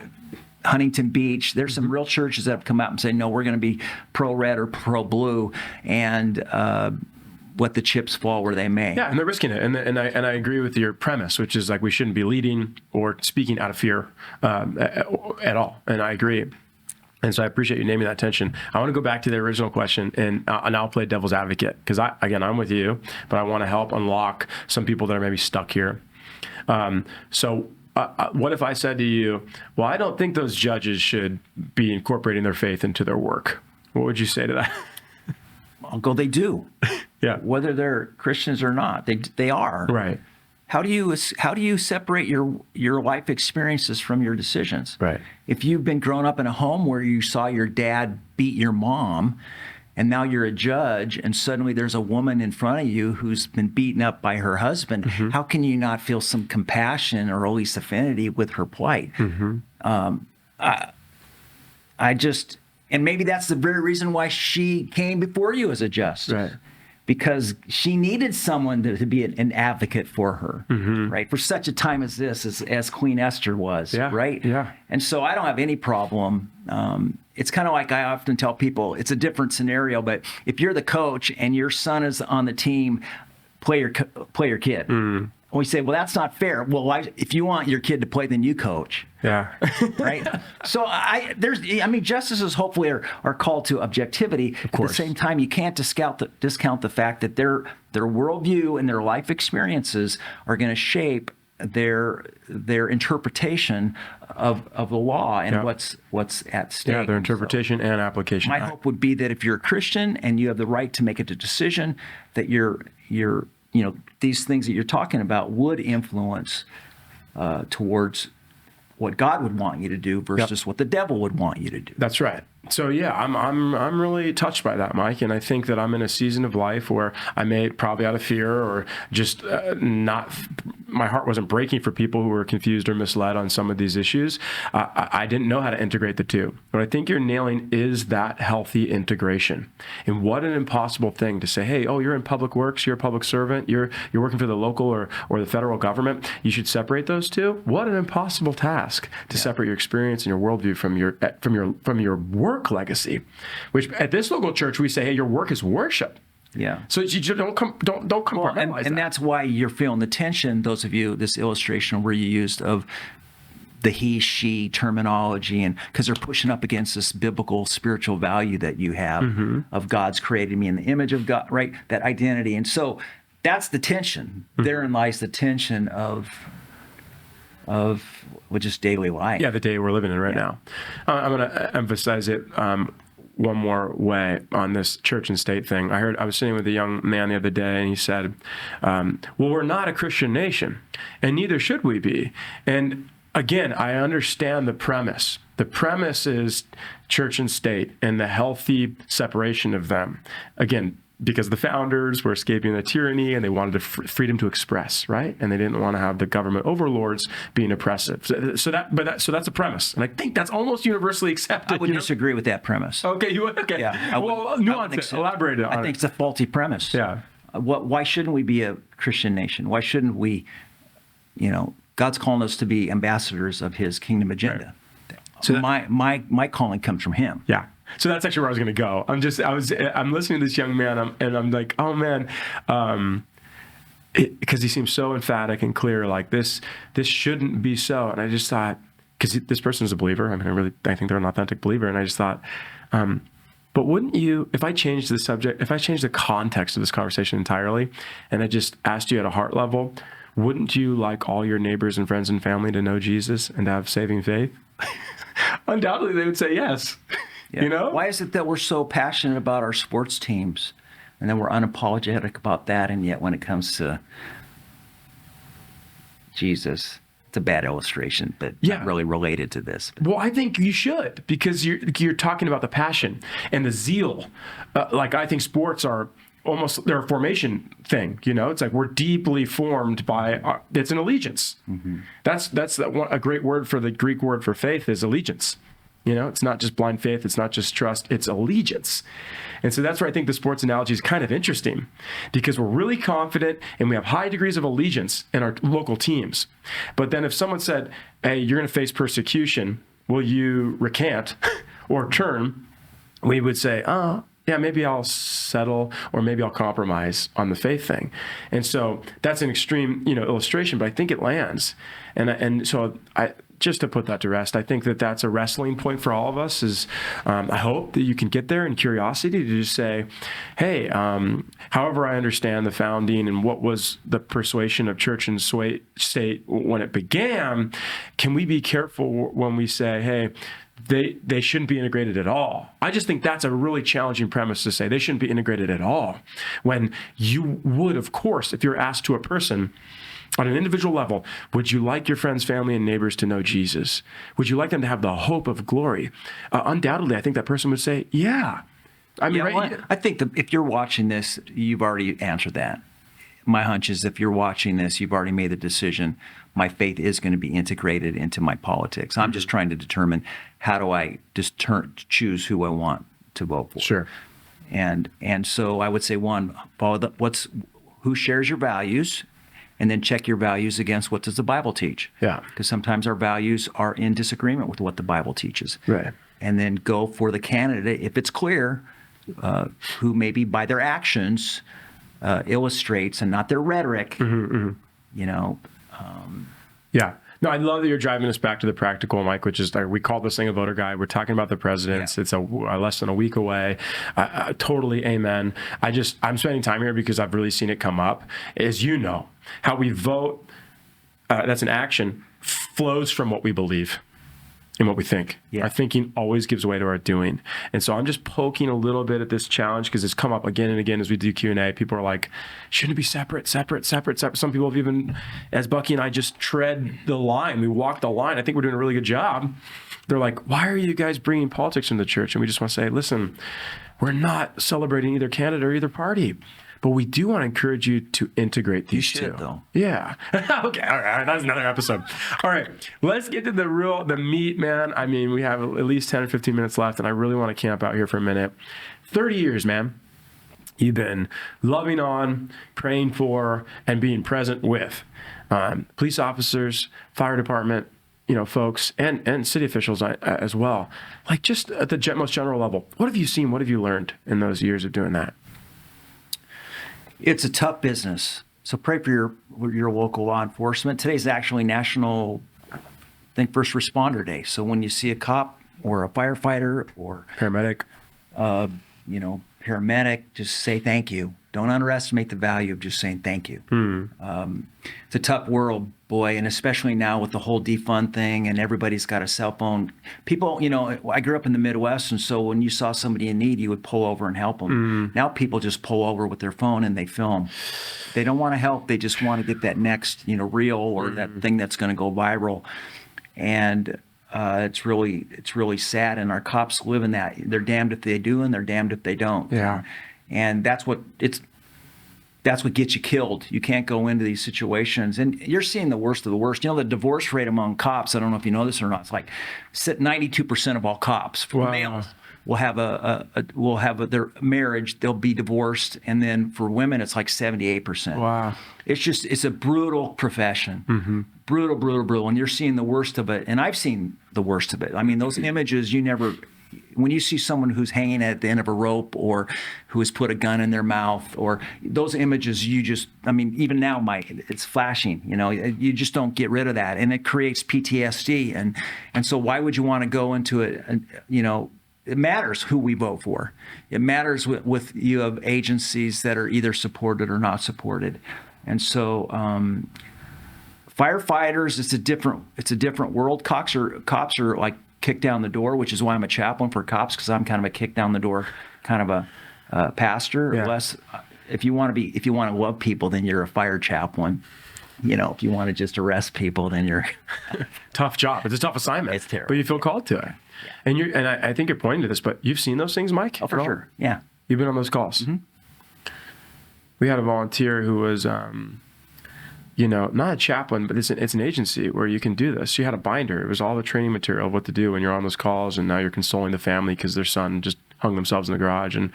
Huntington Beach. There's some real churches that have come out and say, no, we're going to be pro-red or pro-blue, and let the chips fall where they may. Yeah, and they're risking it. And I agree with your premise, which is like we shouldn't be leading or speaking out of fear at all. And I agree. And so I appreciate you naming that tension. I want to go back to the original question, and I'll play devil's advocate, because I'm with you, but I want to help unlock some people that are maybe stuck here. What if I said to you, well, I don't think those judges should be incorporating their faith into their work? What would you say to that? I'll go, they do. Whether they're Christians or not, they are. Right. How do you separate your life experiences from your decisions? Right. If you've been grown up in a home where you saw your dad beat your mom, and now you're a judge, and suddenly there's a woman in front of you who's been beaten up by her husband. How can you not feel some compassion or at least affinity with her plight? I just, and maybe that's the very reason why she came before you as a justice. Right. Because she needed someone to be an advocate for her, right? For such a time as this, as Queen Esther was, right? Yeah. And so I don't have any problem. It's kind of like I often tell people, it's a different scenario, but if you're the coach and your son is on the team, play your kid. We say, well, that's not fair. Well, if you want your kid to play, then you coach. Yeah. Right. So justices hopefully are called to objectivity. At the same time, you can't discount the fact that their worldview and their life experiences are going to shape their interpretation of the law and what's at stake. Yeah, their interpretation and application. My hope would be that if you're a Christian and you have the right to make a decision, that these things that you're talking about would influence towards what God would want you to do versus what the devil would want you to do. That's right. So yeah, I'm really touched by that, Mike, and I think that I'm in a season of life where I may, probably out of fear or just my heart wasn't breaking for people who were confused or misled on some of these issues. I didn't know how to integrate the two. What I think you're nailing is that healthy integration. And what an impossible thing to say, hey, you're in public works, you're a public servant, you're working for the local or the federal government, you should separate those two. What an impossible task to separate your experience and your worldview from your work legacy, which at this local church we say, hey, your work is worship. Yeah. So you don't compartmentalize and that's why you're feeling the tension. Those of you, this illustration where you used of the he, she terminology, and because they're pushing up against this biblical spiritual value that you have of God's created me in the image of God, right? That identity. And so that's the tension. Therein lies the tension of just daily life. Yeah, the day we're living in right now. I'm going to emphasize it one more way on this church and state thing. I was sitting with a young man the other day, and he said, well, we're not a Christian nation, and neither should we be. And again, I understand the premise. The premise is church and state and the healthy separation of them. Again, because the founders were escaping the tyranny and they wanted the freedom to express, right? And they didn't want to have the government overlords being oppressive. So that's a premise, and I think that's almost universally accepted. I would disagree with that premise. Okay, you would? Okay. Yeah. Nuance it. Elaborate on it. I think it's a faulty premise. Yeah. Why shouldn't we be a Christian nation? Why shouldn't we? God's calling us to be ambassadors of His kingdom agenda. Right. So my calling comes from Him. Yeah. So that's actually where I was going to go. I'm listening to this young man, and I'm like, oh man, because he seems so emphatic and clear, like this shouldn't be so. And I just thought, because this person is a believer. I mean, I think they're an authentic believer. And I just thought, but wouldn't you, if I changed the subject, if I changed the context of this conversation entirely, and I just asked you at a heart level, wouldn't you like all your neighbors and friends and family to know Jesus and to have saving faith? Undoubtedly, they would say yes. Yeah. Why is it that we're so passionate about our sports teams and then we're unapologetic about that, and yet when it comes to Jesus, it's a bad illustration, but not really related to this. Well, I think you should, because you're talking about the passion and the zeal. I think sports are almost, they're a formation thing. It's like we're deeply formed by it's an allegiance. That's a great word for the Greek word for faith is allegiance. It's not just blind faith. It's not just trust. It's allegiance. And so that's where I think the sports analogy is kind of interesting, because we're really confident and we have high degrees of allegiance in our local teams. But then if someone said, hey, you're going to face persecution, will you recant or turn? We would say, yeah, maybe I'll settle, or maybe I'll compromise on the faith thing. And so that's an extreme, illustration, but I think it lands. And so just to put that to rest, I think that that's a wrestling point for all of us is I hope that you can get there in curiosity to just say, hey, however I understand the founding and what was the persuasion of church and state when it began, can we be careful when we say, hey, they shouldn't be integrated at all? I just think that's a really challenging premise to say they shouldn't be integrated at all. When you would, of course, if you're asked to a person, on an individual level, would you like your friends, family, and neighbors to know Jesus? Would you like them to have the hope of glory? Undoubtedly, I think that person would say, yeah. I mean, Yeah, right? well, I think if you're watching this, you've already answered that. My hunch is if you're watching this, you've already made the decision. My faith is going to be integrated into my politics. I'm just trying to determine how do I just choose who I want to vote for. Sure. And so I would say, one, follow who shares your values, and then check your values against what does the Bible teach. Yeah. Because sometimes our values are in disagreement with what the Bible teaches. Right. And then go for the candidate, if it's clear, who maybe by their actions illustrates and not their rhetoric, you know. Yeah. No, I love that you're driving us back to the practical, Mike, which is we call this thing a voter guide. We're talking about the presidents. Yeah. It's less than a week away. Totally amen. I'm spending time here because I've really seen it come up. As you know, how we vote, that's an action, flows from what we believe and what we think. Yeah. Our thinking always gives way to our doing. And so I'm just poking a little bit at this challenge because it's come up again and again as we do Q&A. People are like, shouldn't it be separate? Some people have even, as Bucky and I just tread the line, we walk the line. I think we're doing a really good job. They're like, why are you guys bringing politics into the church? And we just want to say, listen, we're not celebrating either candidate or either party. But we do want to encourage you to integrate these two. You should, though. Yeah. Okay. All right. That's another episode. All right. Let's get to the meat, man. I mean, we have at least 10 or 15 minutes left, and I really want to camp out here for a minute. 30 years, man. You've been loving on, praying for, and being present with police officers, fire department, folks, and city officials as well. Like just at the most general level, what have you seen? What have you learned in those years of doing that? It's a tough business. So pray for your local law enforcement. Today's actually National, I think, First Responder Day. So when you see a cop or a firefighter or paramedic, paramedic, just say thank you. Don't underestimate the value of just saying thank you. It's a tough world, boy, and especially now with the whole defund thing and everybody's got a cell phone. People, I grew up in the Midwest, and so when you saw somebody in need, you would pull over and help them. Now people just pull over with their phone and they film. They don't want to help. They just want to get that next, reel or that thing that's going to go viral. And it's really sad. And our cops live in that. They're damned if they do and they're damned if they don't. Yeah. And that's what gets you killed. You can't go into these situations. And you're seeing the worst of the worst. The divorce rate among cops, I don't know if you know this or not, it's like 92% of all cops, males, will have their marriage, they'll be divorced. And then for women, it's like 78%. Wow. It's a brutal profession. Brutal. And you're seeing the worst of it. And I've seen the worst of it. I mean, those images when you see someone who's hanging at the end of a rope or who has put a gun in their mouth or those images, even now, Mike, it's flashing, you just don't get rid of that. And it creates PTSD. And so why would you want to go into it? It matters who we vote for. It matters with you have agencies that are either supported or not supported. And so, firefighters, it's a different world. Cops are like kick down the door, which is why I'm a chaplain for cops, because I'm kind of a kick down the door kind of a pastor. Yeah. Less, if you want to love people, then you're a fire chaplain. If you want to just arrest people, then you're tough job. It's a tough assignment. It's terrible. But you feel called to it. Yeah. And I think you're pointing to this, but you've seen those things, Mike? Oh, for sure. Yeah. You've been on those calls. We had a volunteer who was not a chaplain, but it's an agency where you can do this. She had a binder. It was all the training material of what to do when you're on those calls, and now you're consoling the family because their son just hung themselves in the garage. And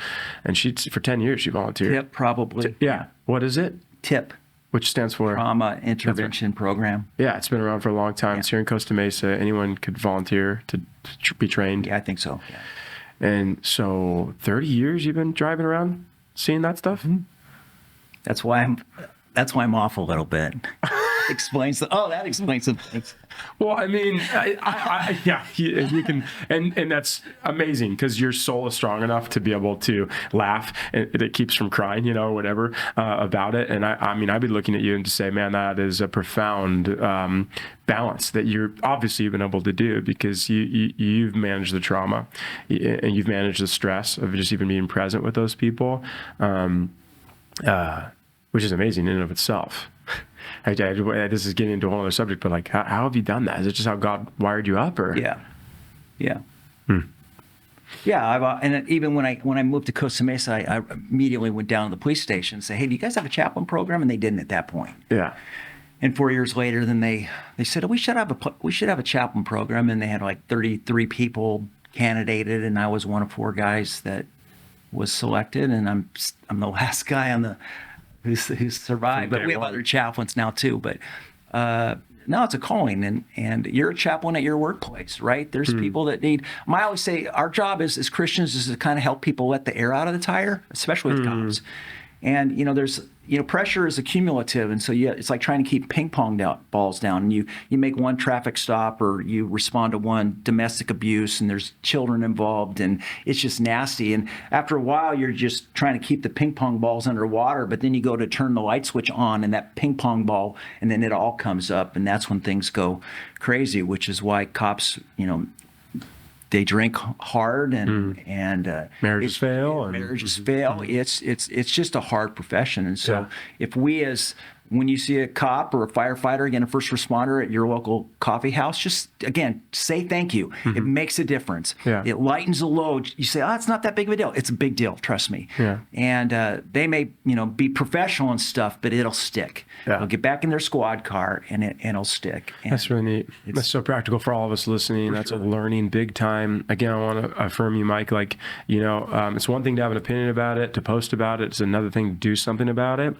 for 10 years, she volunteered. TIP, probably. Yeah. What is it? TIP. Which stands for? Trauma Intervention Program. Yeah, it's been around for a long time. It's here in Costa Mesa. Anyone could volunteer to be trained. Yeah, I think so. Yeah. And so 30 years you've been driving around seeing that stuff? That's why I'm off a little bit. That explains some things. Well, I mean, you can, and that's amazing because your soul is strong enough to be able to laugh and it keeps from crying, or whatever about it. And I'd be looking at you and to say, man, that is a profound balance that you've been able to do because you've managed the trauma and you've managed the stress of just even being present with those people. Which is amazing in and of itself. This is getting into a whole other subject, but like, how have you done that? Is it just how God wired you up, or? Yeah. Yeah, and even when I moved to Costa Mesa, I immediately went down to the police station and said, "Hey, do you guys have a chaplain program?" And they didn't at that point. Yeah. And 4 years later, then they said, "Oh, we should have a chaplain program," and they had like 33 people candidated, and I was one of 4 guys that was selected, and I'm the last guy on the who's survived. But we have other chaplains now too. But no, it's a calling, and you're a chaplain at your workplace, right? There's people that need. I always say our job as Christians is to kind of help people let the air out of the tire, especially with cops. And there's pressure is accumulative, and so it's like trying to keep ping pong balls down. And you make one traffic stop, or you respond to one domestic abuse, and there's children involved, and it's just nasty. And after a while, you're just trying to keep the ping pong balls underwater, but then you go to turn the light switch on, and that ping pong ball, and then it all comes up, and that's when things go crazy. Which is why cops, they drink hard, and marriages fail. Marriages fail. It's just a hard profession, and so if we when you see a cop or a firefighter, again, a first responder at your local coffee house, just, again, say thank you. It makes a difference. Yeah. It lightens the load. You say, it's not that big of a deal. It's a big deal, trust me. Yeah. And they may, be professional and stuff, but it'll stick. Yeah. They'll get back in their squad car, and it'll stick. And that's really neat. That's so practical for all of us listening. That's a learning big time. Again, I want to affirm you, Mike. Like, it's one thing to have an opinion about it, to post about it. It's another thing to do something about it.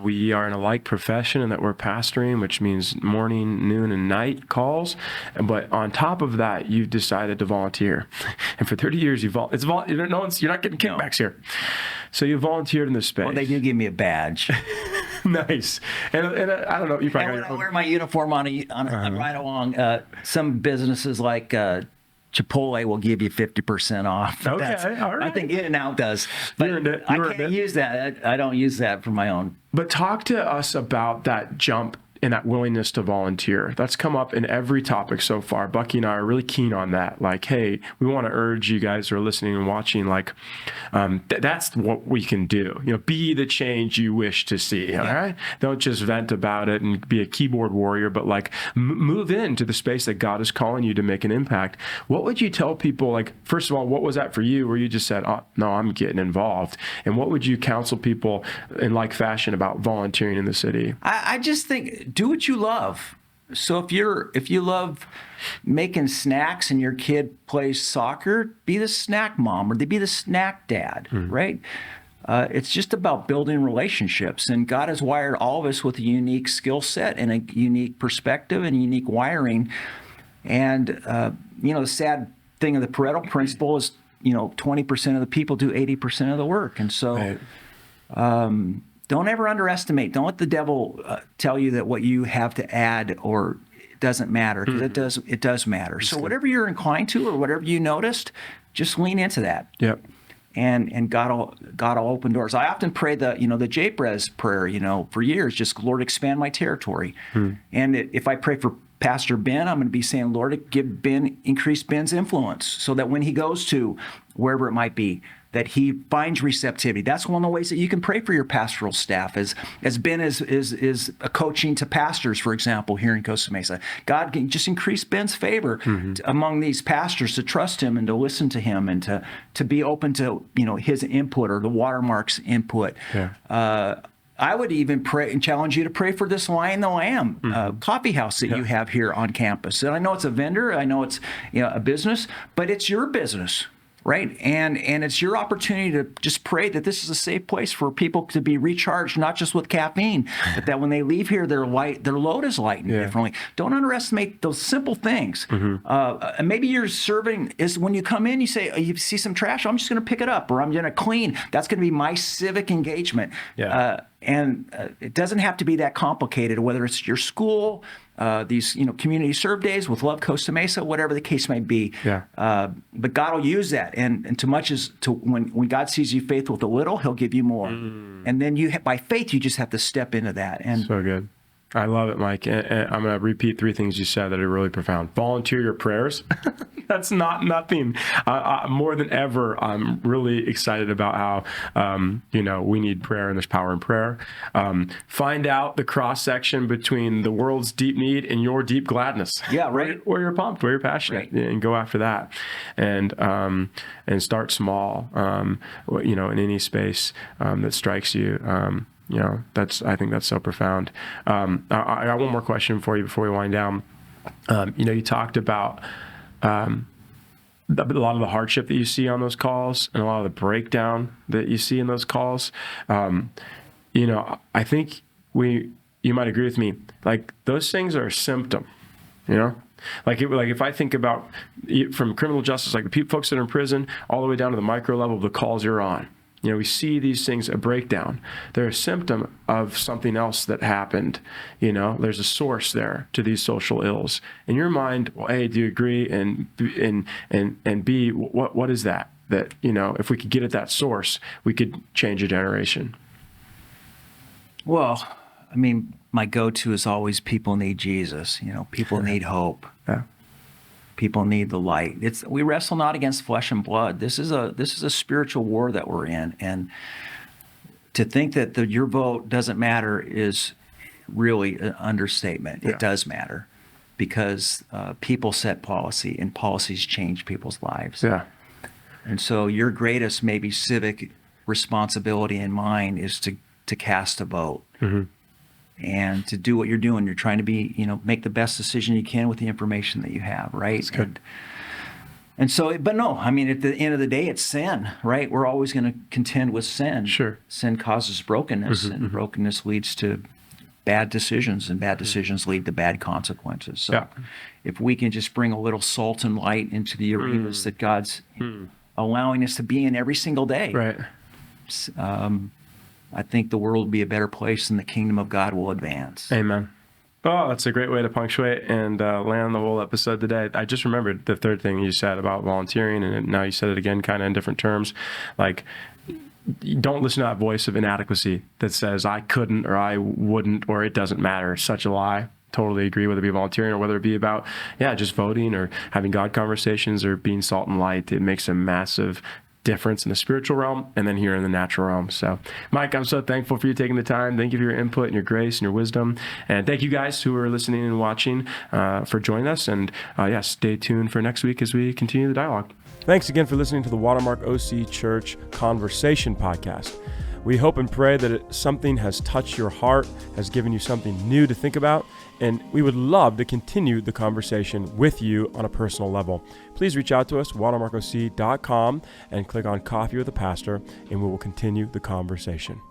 We are in a like profession, and that we're pastoring, which means morning, noon, and night calls. But on top of that, you've decided to volunteer, and for 30 years you're not getting kickbacks here. So you volunteered in this space. Well, they do give me a badge. Nice. And I don't know. You probably. And when I wear my uniform on right along, some businesses like Chipotle will give you 50% off. Okay, all right. I think In-N-Out does, but I can't use that. I don't use that for my own. But talk to us about that jump and that willingness to volunteer. That's come up in every topic so far. Bucky and I are really keen on that. Like, hey, we want to urge you guys who are listening and watching, like, that's what we can do. Be the change you wish to see, all right? Don't just vent about it and be a keyboard warrior, but like move into the space that God is calling you to make an impact. What would you tell people, like, first of all, what was that for you where you just said, oh, no, I'm getting involved? And what would you counsel people in like fashion about volunteering in the city? I just think, do what you love. So if you love making snacks and your kid plays soccer, be the snack mom or be the snack dad, right? It's just about building relationships, and God has wired all of us with a unique skill set and a unique perspective and unique wiring. And the sad thing of the Pareto principle is 20% of the people do 80% of the work, and so. Right. Don't ever underestimate. Don't let the devil tell you that what you have to add or it doesn't matter, because it does matter. So whatever you're inclined to or whatever you noticed, just lean into that. Yep. And God will open doors. I often pray the Jabez prayer, for years, just Lord, expand my territory. And if I pray for Pastor Ben, I'm going to be saying, Lord, increase Ben's influence so that when he goes to wherever it might be, that he finds receptivity. That's one of the ways that you can pray for your pastoral staff, as Ben is a coaching to pastors, for example, here in Costa Mesa. God can just increase Ben's favor among these pastors to trust him and to listen to him and to be open to his input or the Watermark's input. Yeah. I would even pray and challenge you to pray for this Lion the Lamb coffee house that you have here on campus. And I know it's a vendor, I know it's a business, but it's your business. Right. And it's your opportunity to just pray that this is a safe place for people to be recharged, not just with caffeine, but that when they leave here, their load is lightened differently. Don't underestimate those simple things. And maybe you're serving is when you come in, you say, you see some trash, I'm just going to pick it up, or I'm going to clean. That's going to be my civic engagement. Yeah. And it doesn't have to be that complicated, whether it's your school, these community serve days with Love Costa Mesa, whatever the case might be. Yeah. But God will use that, and to much as to when God sees you faithful with a little, He'll give you more. And then by faith, you just have to step into that. And so good. I love it, Mike. And I'm going to repeat 3 things you said that are really profound. Volunteer your prayers. That's not nothing. More than ever, I'm really excited about how, we need prayer and there's power in prayer. Find out the cross section between the world's deep need and your deep gladness. Yeah, right. Where you're pumped, where you're passionate, right. And go after that. And start small, in any space that strikes you. I think that's so profound. I got one more question for you before we wind down. You talked about a lot of the hardship that you see on those calls and a lot of the breakdown that you see in those calls. I think you might agree with me, like those things are a symptom, Like if I think about from criminal justice, like the folks that are in prison, all the way down to the micro level of the calls you're on. We see these things, a breakdown. They're a symptom of something else that happened. There's a source there to these social ills. In your mind, well, A, do you agree? And B, what is that? That, if we could get at that source, we could change a generation. Well, my go-to is always people need Jesus. People need hope. Yeah. People need the light. We wrestle not against flesh and blood. This is a spiritual war that we're in, and to think that your vote doesn't matter is really an understatement. Yeah. It does matter, because people set policy, and policies change people's lives. Yeah. And so your greatest maybe civic responsibility in mine is to cast a vote. Mm-hmm. And to do what you're doing. You're trying to be, make the best decision you can with the information that you have, right? That's good. And so, but no, at the end of the day, it's sin, right? We're always going to contend with sin. Sure. Sin causes brokenness, and brokenness leads to bad decisions, and bad decisions lead to bad consequences. So if we can just bring a little salt and light into the arenas that God's allowing us to be in every single day. Right. I think the world will be a better place, and the kingdom of God will advance. Amen. Oh, that's a great way to punctuate and land the whole episode today. I just remembered the 3rd thing you said about volunteering, and now you said it again kind of in different terms. Like, don't listen to that voice of inadequacy that says, I couldn't, or I wouldn't, or it doesn't matter. It's such a lie. Totally agree, whether it be volunteering or whether it be about, just voting or having God conversations or being salt and light. It makes a massive difference in the spiritual realm and then here in the natural realm. So, Mike, I'm so thankful for you taking the time. Thank you for your input and your grace and your wisdom. And thank you guys who are listening and watching for joining us. And stay tuned for next week as we continue the dialogue. Thanks again for listening to the Watermark OC Church Conversation Podcast. We hope and pray that something has touched your heart, has given you something new to think about, and we would love to continue the conversation with you on a personal level. Please reach out to us, watermarkoc.com, and click on Coffee with a Pastor, and we will continue the conversation.